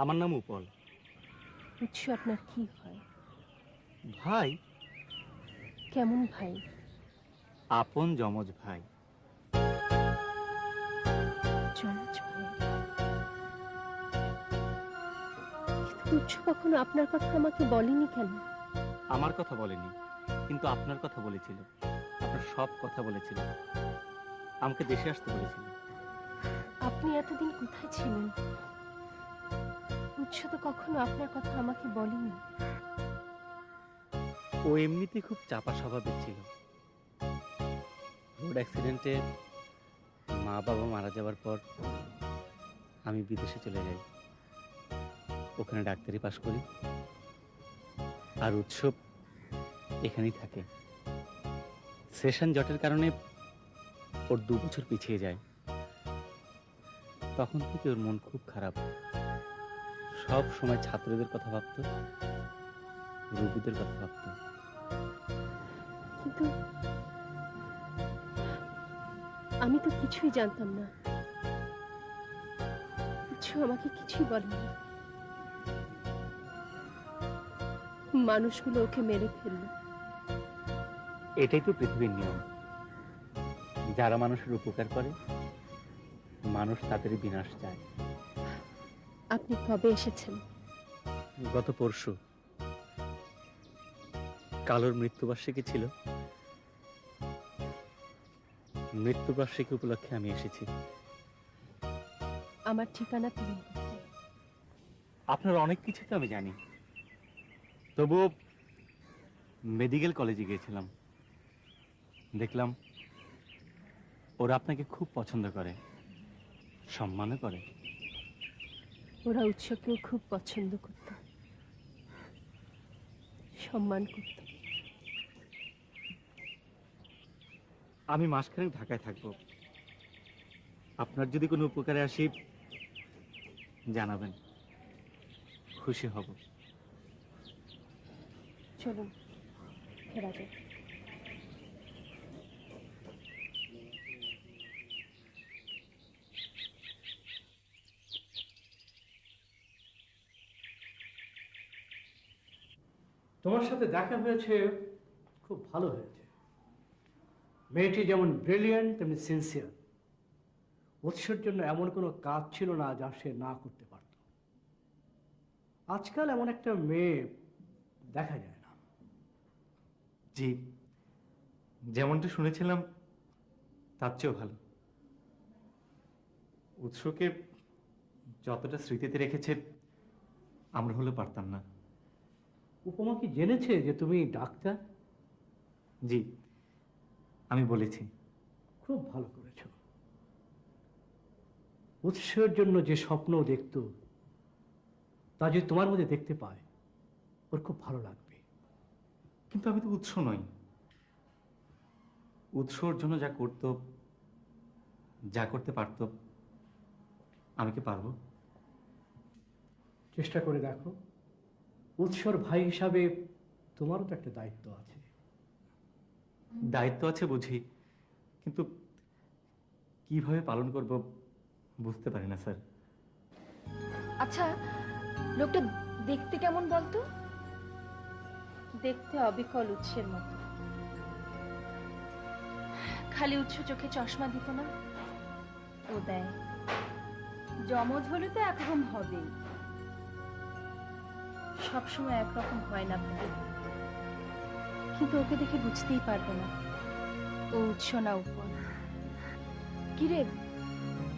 আমার নাম উপল। উৎস আপনার কি হয়? ভাই? কেমন ভাই? আপন যমজ ভাই। যমজ ভাই? কিন্তু উৎস কখনো আপনার কথা আমাকে বলেনি কেন? আমার কথা বলেনি, কিন্তু আপনার কথা বলেছিল। আপনার সব কথা বলেছিল। আমাকে দেশে আসতে বলেছিল। আপনি এতদিন কোথায় ছিলেন? উৎস তো কখনো আপনার কথা আমাকে বলেনি। ও এমনিতে খুব চাপা স্বভাবের ছিল। রোড অ্যাক্সিডেন্টে মা বাবা মারা যাওয়ার পর আমি বিদেশে চলে যাই, ওখানে ডাক্তারি পাশ করি, আর উৎসব এখানেই থাকে। সেশন জটের কারণে ওর 2 বছর পিছিয়ে যায়। তখন থেকে ওর মন খুব খারাপ, সব সময় ছাত্রদের কথা ভাবতো, রোগীদের কথা ভাবতো। কিন্তু আমি তো কিছুই জানতাম না। উৎস আমাকে কিছুই বলেনি। মানুষগুলো ওকে মেরে ফেলল। এটাই তো পৃথিবীর নিয়ম। যারা মানুষের উপকার করে, মানুষ তাদেরই বিনাশ চায়। আপনি কবে এসেছেন? গত পরশু। কালোর মৃত্যুবার্ষিকী ছিল, মৃত্যুবার্ষিকী উপলক্ষে আমি এসেছি। আমার ঠিকানা পূরণ করতে। আপনার অনেক কিছু তো আমি জানি, তবুও মেডিকেল কলেজে গিয়েছিলাম, দেখলাম ওরা আপনাকে খুব পছন্দ করে, সম্মানও করে। ওরা উৎসকেও খুব পছন্দ করত, সম্মান করত। আমি মাসখানেক ঢাকায় থাকবো। আপনার যদি কোনো উপকারে আসি জানাবেন, খুশি হব। চলুন ফেরা যাক। তোমার সাথে দেখা হয়েছে, খুব ভালো হয়েছে। মেয়েটি যেমন ব্রিলিয়ান্ট তেমনি সিনসিয়ার। উৎসের জন্য এমন কোনো কাজ ছিল না যা সে না করতে পারত। আজকাল এমন একটা মেয়ে দেখা যায় না। জি, যেমনটা শুনেছিলাম তার চেয়েও ভালো। উৎসকে যতটা স্মৃতিতে রেখেছে আমরা হলে পারতাম না। উপমা কি জেনেছে যে তুমি ডাক্তার? জি, আমি বলেছি। খুব ভালো করেছ। উৎসের জন্য যে স্বপ্ন দেখত তা যদি তোমার মধ্যে দেখতে পায়, ওর খুব ভালো লাগবে। কিন্তু আমি তো উৎস নই। উৎসর জন্য যা করত, যা করতে পারত, আমি কি পারবো? চেষ্টা করে দেখো। উৎসর ভাই হিসাবে তোমারও তো একটা দায়িত্ব আছে। দায়িত্ব আছে বুঝি, কিন্তু কিভাবে পালন করব বুঝতে পারি না স্যার। আচ্ছা, লোকটা দেখতে কেমন বলতো? দেখতে অবিকল উৎসের মতো। খালি উৎস চোখে চশমা দিত না? ও দেয়, যমজ হলে তো একরকম হবেই। সবসময় একরকম হয় না ভাবি, কিন্তু ওকে দেখে বুঝতেই পারবে না ও উৎস না উপর। কিরে,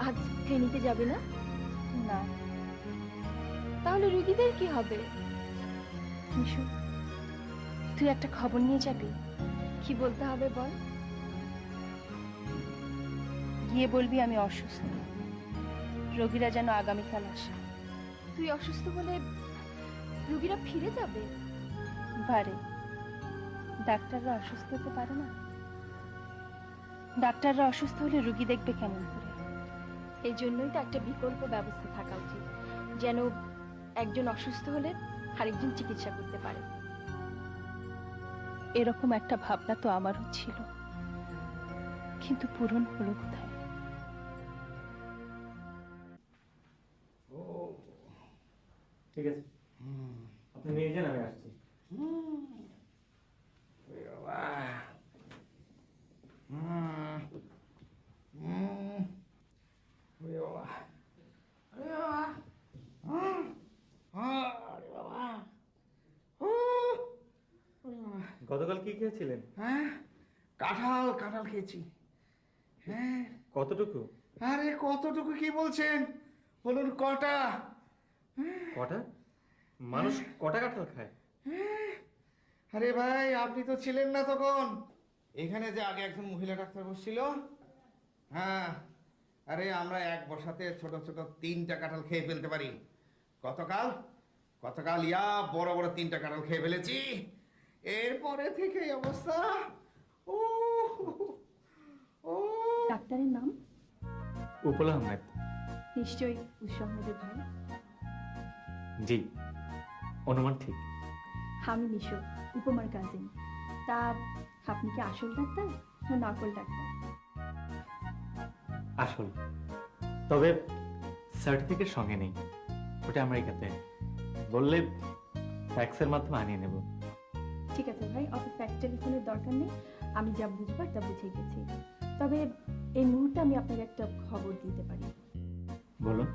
আজ ক্লিনিকে যাবে না? না। তাহলে রুগীদের কি হবে? নিশু, তুই একটা খবর নিয়ে যাবি? কি বলতে হবে বল। গিয়ে বলবি আমি অসুস্থ, রোগীরা যেন আগামীকাল আসে। তুই অসুস্থ হলে রুগীরা ফিরে যাবে? পারে, ডাক্তাররা অসুস্থ হতে পারে না? ডাক্তাররা অসুস্থ হলে রুগী দেখবে কেমন করে? এই জন্যই তো একটা বিকল্প ব্যবস্থা থাকা উচিত, যেন একজন অসুস্থ হলে আরেকজন চিকিৎসা করতে পারে। এরকম একটা ভাবনা তো আমারও ছিল, কিন্তু পূরণ হলো কোথায়? ঠিক আছে, আপনি নিয়ে যান, আমি আসছি। গতকাল কি খেয়েছিলেন? হ্যাঁ, কাঁঠাল কাঁঠাল খেয়েছি। হ্যাঁ। কতটুকু? আরে কতটুকু কি বলছেন, বলুন কটা? কটা? মানুষ কটা কাঁঠাল খায়? আরে ভাই, আপনি তো ছিলেন না তখন। এখানে যে আগে একজন মহিলা ডাক্তার বসছিল, হ্যাঁ, আরে আমরা এক বসাতে ছোট ছোট 3টা কাঁঠাল খেয়ে ফেলতে পারি। গতকাল গতকাল ইয়া বড় বড় 3টা কাঁঠাল খেয়ে ফেলেছি। এরপরে থেকে এই অবস্থা। ও ও ডাক্তারের নাম? উপল আহমেদ। নিশ্চয়ই উৎস আহমেদের ভাই। জি, অনুমান ঠিক। আমি নিশো, উপমার কাজিন। তা আপনি কি আসল ডাক্তার না নকল ডাক্তার? আসল, তবে সার্টিফিকেট সঙ্গে নেই, ওটা আমেরিকাতে। বললে ফ্যাক্সের মাধ্যমে আনিয়ে নেব। ঠিক আছে ভাই, অত ফ্যাক্স টেলিফোনের দরকার নেই, আমি যা বুঝবার তা বুঝে গেছি। তবে এই মুহূর্তে আমি আপনাকে একটা খবর দিতে পারি। বলুন।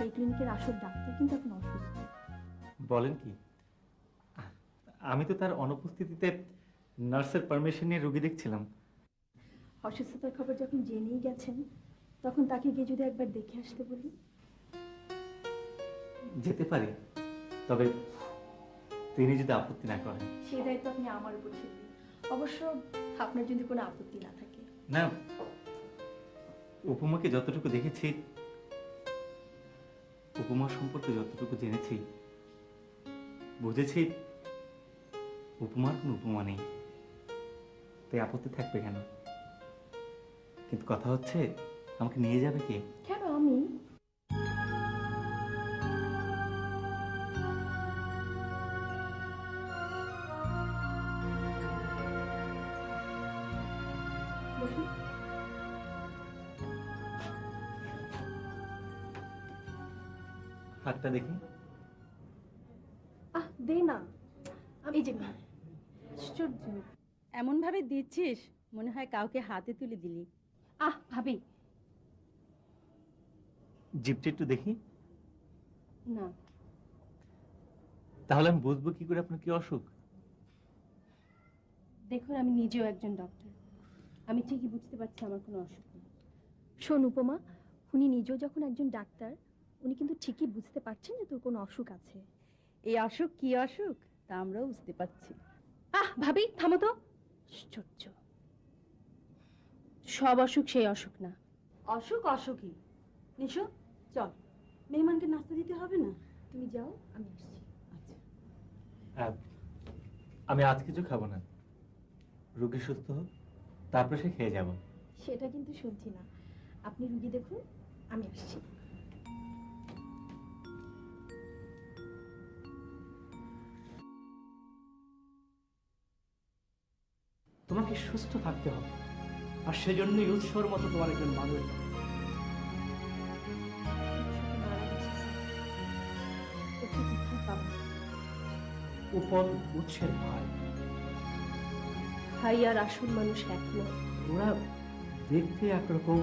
এই ক্লিনিকের আসল ডাক্তার কিন্তু এখন অসুস্থ। বলেন কি? আমি তো তার অনুপস্থিতিতে নার্সের পারমিশন নিয়ে রোগী দেখছিলাম। অসুস্থতার খবর যখন জেনেই গেছেন, তখন তাকে গিয়ে যদি একবার দেখে আসতে বলি। যেতে পারি, তবে তিনি যদি আপত্তি না করেন। সেই দায়িত্ব আপনি আমার উপর ছেড়ে দিন, অবশ্য আপনার যদি কোনো আপত্তি না থাকে। না, উপমাকে যতটুকু দেখেছি, উপমা সম্পর্কে যতটুকু জেনেছি, বুঝেছি উপমার কোনো উপমা নেই, তাই আপত্তি থাকবে কেন? কিন্তু কথা হচ্ছে, আমাকে নিয়ে যাবে কে? কেন আমি? হাতটা দেখি। দে না, আমি যে আশ্চর্য, এমন ভাবে দিচ্ছিস মনে হয় কাউকে হাতে তুলে দিলি। ভাবি। জিপটা একটু দেখি। না। তাহলে আমি বুঝবো কি করে আপনার কি অসুখ? দেখুন, আমি নিজেও একজন ডক্টর, আমি ঠিকই বুঝতে পারছি আমার কোনো অসুখ নেই। শোন উপমা, উনি নিজেও যখন একজন ডাক্তার, উনি কিন্তু ঠিকই বুঝতে পারছেন যে তোর কোনো অসুখ আছে। এই অসুখ কি অসুখ তা আমরাও বুঝতে পারছি। ভাবি থামো তো। আশ্চর্য, সব অসুখ সেই অসুখ না। অসুখ অসুখই। নিশো, চল, মেহমানকে নাস্তা দিতে হবে না? তুমি যাও, আমি আসছি। আমি আজ কিছু খাবো না, রোগী সুস্থ হোক, তারপর সে খেয়ে যাব। সেটা কিন্তু শুনছি না, আপনি রুগী দেখুন, আমি আসছি। তোমাকে সুস্থ থাকতে হবে, আর সেজন্যই উৎসর মতো তোমার একজন মানুষ। উপল উৎসের ভাই। ভাই আর আসল মানুষ এক নয়। ওরা দেখতে একরকম,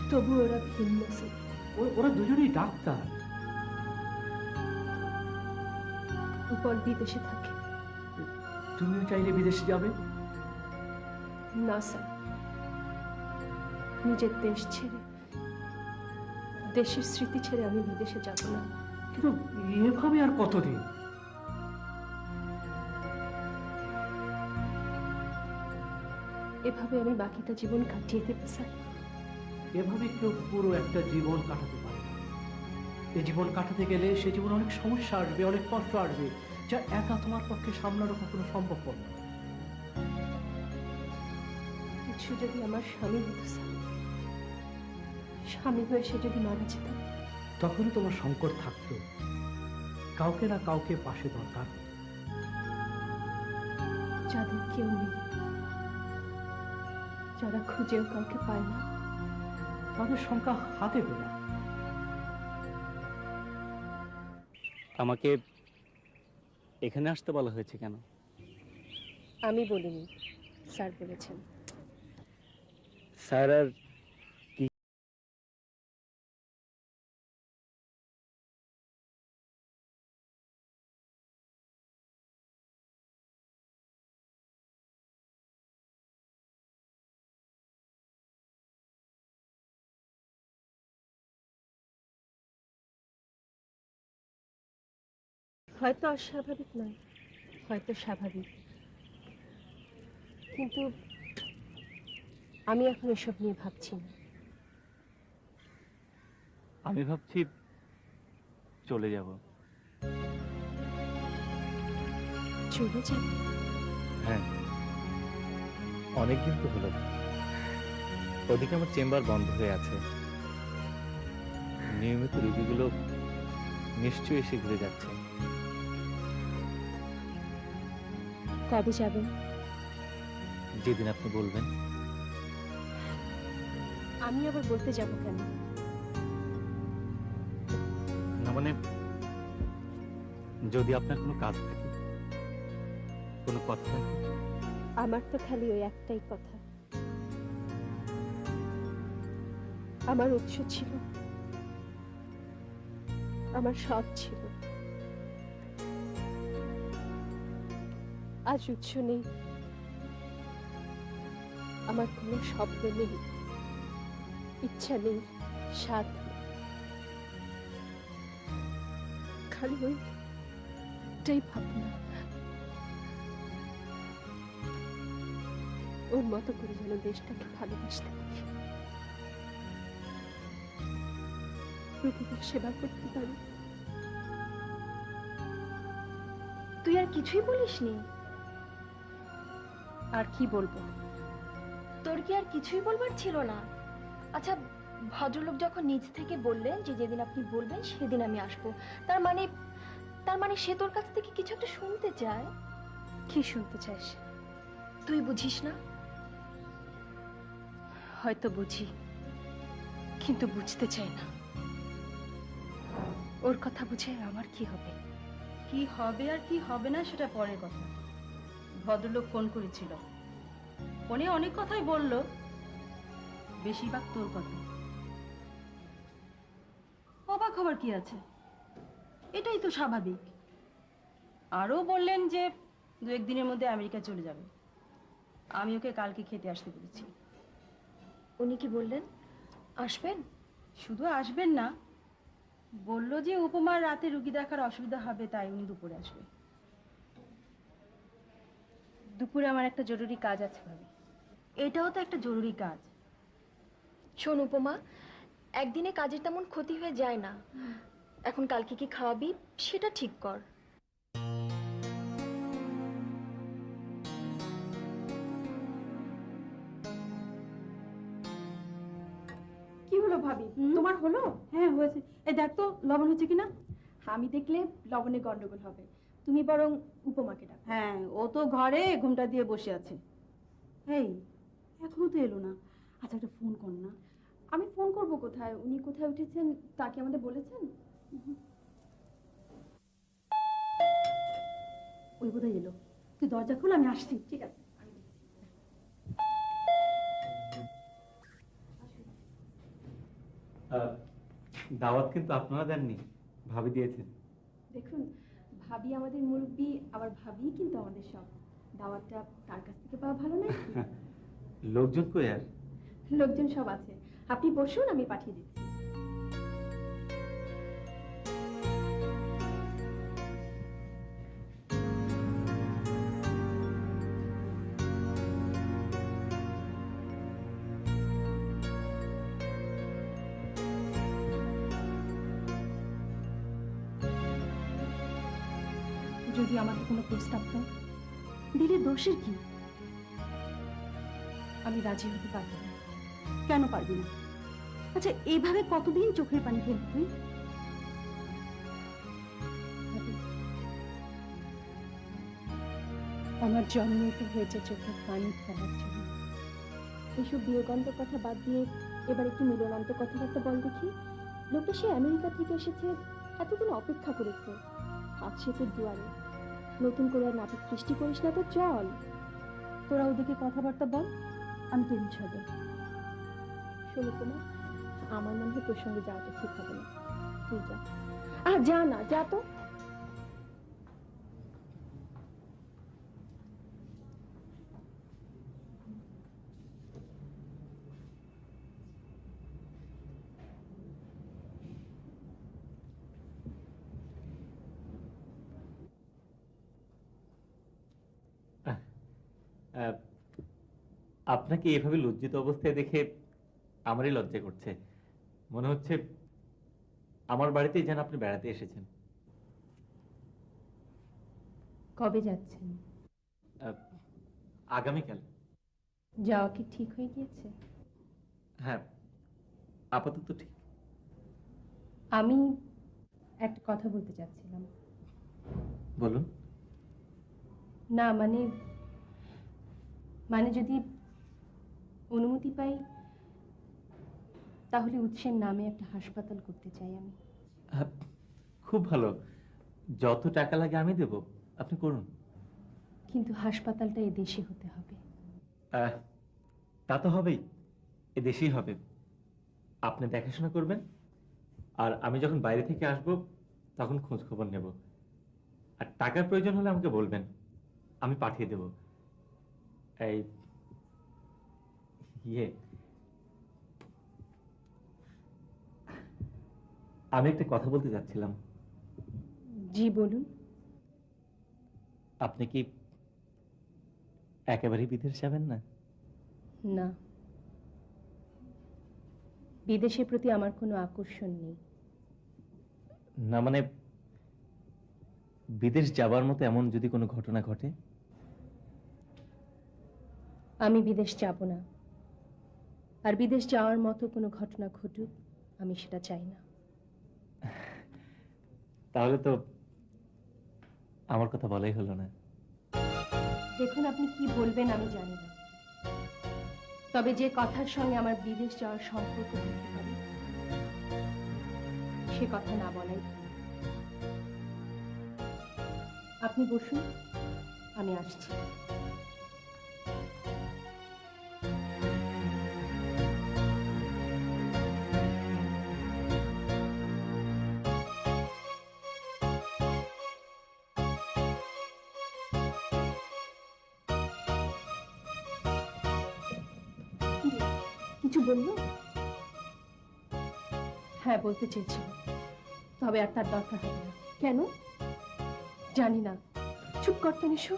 তবু ওরা ভিন্ন। ওরা দুজনেই ডাক্তার। উপল বিদেশে থাকে। তুমিও চাইলে বিদেশে যাবে? না স্যার, নিজের দেশ ছেড়ে, দেশের স্মৃতি ছেড়ে আমি বিদেশে যাব না। কিন্তু এভাবে আর কতদিন? এভাবে আমি বাকিটা জীবন কাটিয়ে দেব স্যার। এভাবে কেউ পুরো একটা জীবন কাটাতে পারে না। এই জীবন কাটাতে গেলে সে জীবন অনেক সমস্যা আসবে, অনেক কষ্ট আসবে, যা একা তোমার পক্ষে সামলানো কখনো সম্ভব না। কিছু যদি আমার স্বামী হতো স্যার, স্বামী হয়ে সে যদি মারা যেত, তখনই তোমার সংকট থাকতো, কাউকে না কাউকে পাশে দরকার। যাদের কেউ নেই, যারা খুঁজেও কাউকে পায় না, তাদের সংখ্যা হাতে গোনা। আমাকে এখানে আসতে বলা হয়েছে কেন? আমি বলিনি, স্যার বলেছেন। স্যার আর কি? হয়তো অস্বাভাবিক নয়, হয়তো স্বাভাবিক, কিন্তু আমি এখন এসব নিয়ে ভাবছি না। আমি ভাবছি চলে যাব। চলে যাব? হ্যাঁ, অনেকদিন তো হলো। ওদিকে আমার চেম্বার বন্ধ হয়ে আছে, নিয়মিত রোগীগুলো নিশ্চয়ই এসে ঘুরে যাচ্ছে। কবে যাবেন? যেদিন আপনি বলবেন। আমি আবার বলতে যাব কেন? না মানে, যদি আপনার কোনো কাজ থাকে, কোনো কথা থাকে। আমার তো খালি ওই একটাই কথা। আমার উৎস ছিল, আমার সব ছিল, আজ উৎস নেই, আমার কোনো শব্দ নেই, ইচ্ছা নেই, স্বাদ নেই, খালি ওইটাই ভাবনা। ওর মতো করে যেন দেশটাকে ভালোবাসতে পারি, রোগীদের সেবা করতে পারি। তুই আর কিছুই বলিসনি? আর কি বলবো? তোর কি আর কিছুই বলবার ছিল না? আচ্ছা, ভদ্রলোক যখন নিজ থেকে বললেন যে যেদিন আপনি বলবেন সেদিন আমি আসবো, তার মানে সে তোর কাছ থেকে কিছু একটা শুনতে চায়। কি শুনতে চাস? তুই বুঝিস না? হয়তো বুঝি, কিন্তু বুঝতে চাই না। ওর কথা বুঝে আমার কি হবে? কি হবে আর কি হবে না সেটা পরের কথা। ভদ্রলোক ফোন করেছিল, ফোনে অনেক কথাই বলল, বেশিরভাগ তোর কথা। অবাক হবার কি আছে, এটাই তো স্বাভাবিক। আরও বললেন যে 2-1 দিনের মধ্যে আমেরিকা চলে যাবে। আমি ওকে কালকে খেতে আসতে বলেছি। উনি কি বললেন? আসবেন? শুধু আসবেন না, বলল যে উপমার রাতে রুগী দেখার অসুবিধা হবে, তাই উনি দুপুরে আসবে। দুপুরে আমার একটা জরুরি কাজ আছে ভাবি। এটাও তো একটা জরুরি কাজ। শোন উপমা, একদিনে কাজের তেমন ক্ষতি হয়ে যায় না। এখন কালকে কি খাওয়াবি সেটা ঠিক কর। কি হলো ভাবি, তোমার হলো? হ্যাঁ হয়েছে। এই দেখ তো লবণ হচ্ছে কিনা। আমি দেখলে লবণে গন্ডগোল হবে, তুমি বরং উপমাকে ডাকো। হ্যাঁ, ও তো ঘরে ঘুমটা দিয়ে বসে আছে। এই এখনো তো এলো না। আচ্ছা, একটা ফোন কর না। আমি ফোন করব কোথায়? উনি কোথায় উঠেছেন তা কি আমাদের বলেছেন? ওই বোধহয় এলো। তুই দরজা খোল, আমি আসছি। ঠিক আছে। দাওয়াত কিন্তু আপনারা দেননি, ভাবি দিয়েছেন। দেখুন, ভাবি আমাদের মুরব্বী, আবার ভাবি কিন্তু আমাদের সব। দাওয়াতটা তার কাছ থেকে পাওয়া ভালো নয়? লোকজন কই আর? লোকজন সব আছে, আপনি বসুন, আমি পাঠিয়ে দিচ্ছি। যদি আমাকে কোনো প্রস্তাব দাও, দিলে দোষের কি? আমি রাজি হতে পারবো না। কেন পারবি না? আচ্ছা, এইভাবে কতদিন চোখের পানি ফেলবি তুই? আমার জন্মই তো হয়েছে চোখের পানি ফেলার জন্য। এইসব বিয়োগান্ত কথা বাদ দিয়ে এবার একটু মিলনান্ত কথাবার্তা বল দেখি। লোকটা সে আমেরিকা থেকে এসেছে, এতদিন অপেক্ষা করেছে, আজ সে তোর দুয়ারে। নতুন করে আর নাটক সৃষ্টি করিস না তো, চল। তোরা ওদিকে কথাবার্তা বল, আমি টেনে ছাড়বো। শোনো তোমার, আমার মনে হয় তোর সঙ্গে যাওয়াটা ঠিক হবে না। তুই যা। আর যা না, যা তো। আপনাকে এভাবে লজ্জিত অবস্থায় দেখে আমারই লজ্জা করছে। মনে হচ্ছে আমার বাড়িতেই যেন আপনি বেড়াতে এসেছেন। কবে যাচ্ছেন? আগামীকাল। যাওয়া কি ঠিক হয়ে গিয়েছে? হ্যাঁ, আপাতত ঠিক। আমি একটা কথা বলতে চাচ্ছিলাম। বলুন। না মানে মানে যদি অনুমতি পাই, তাহলে উৎসের নামে একটা হাসপাতাল করতে চাই আমি। খুব ভালো, যত টাকা লাগে আমি দেব, আপনি করুন। কিন্তু হাসপাতালটা এদেশে হতে হবে। তা তো হবেই, এদেশেই হবে। আপনি দেখাশোনা করবেন, আর আমি যখন বাইরে থেকে আসব তখন খোঁজ খবর নেব। আর টাকার প্রয়োজন হলে আমাকে বলবেন, আমি পাঠিয়ে দেব। এই আমি একটা কথা বলতে চাচ্ছিলাম। জি বলুন। আপনি কি একেবারেই বিদেশ যাবেন না? না, বিদেশের প্রতি আমার কোনো আকর্ষণ নেই। না মানে বিদেশ যাবার মতো এমন যদি কোনো ঘটনা ঘটে? আমি বিদেশ যাব না, আর বিদেশ যাওয়ার মতো কোনো ঘটনা ঘটুক আমি সেটা চাই না। তাহলে তো আমার কথা বলাই হলো না। দেখুন, আপনি কি বলবেন আমি জানি না, তবে যে কথার সঙ্গে আমার বিদেশ যাওয়ার সম্পর্ক থাকতে পারে সে কথা না বলাই ভালো। আপনি বসুন, আমি আসছি। কিছু বললো? হ্যাঁ, বলতে চেয়েছিল, তবে আর তার দরকার হবে না। কেন জানি না। চুপ করতে নিশো।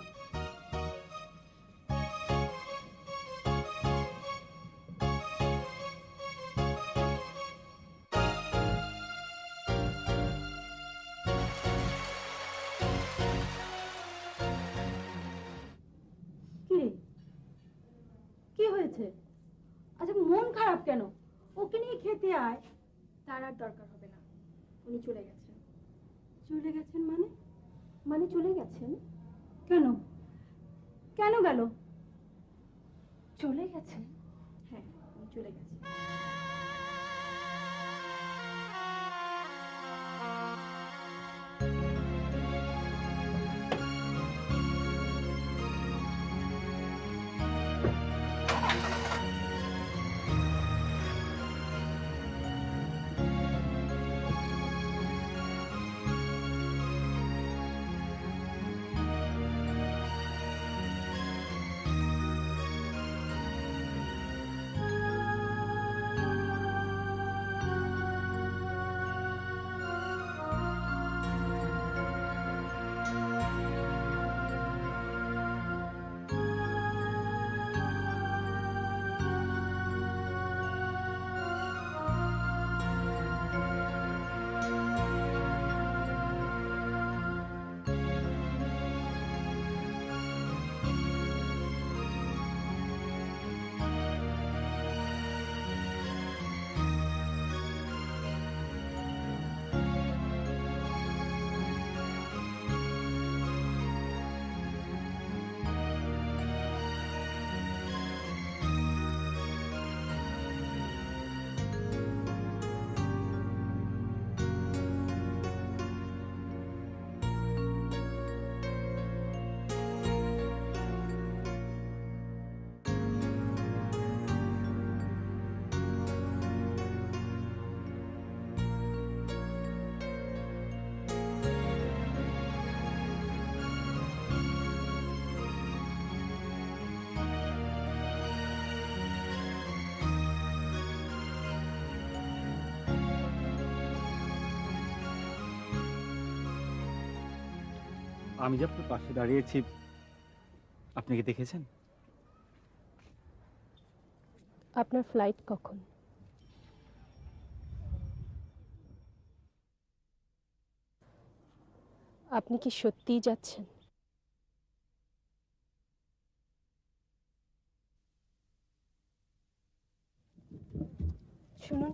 কি হয়েছে? আচ্ছা, মন খারাপ কেন? ওকে নিয়ে খেতে আয়। তার আর দরকার হবে না, উনি চলে গেছেন। চলে গেছেন মানে? মানে চলে গেছেন। কেন? কেন গেল? চলে গেছেন? হ্যাঁ, উনি চলে গেছেন। আমি যে আপনার পাশে দাঁড়িয়েছি আপনি কি দেখেছেন? আপনার ফ্লাইট কখন? আপনি কি সত্যিই যাচ্ছেন? শুনুন,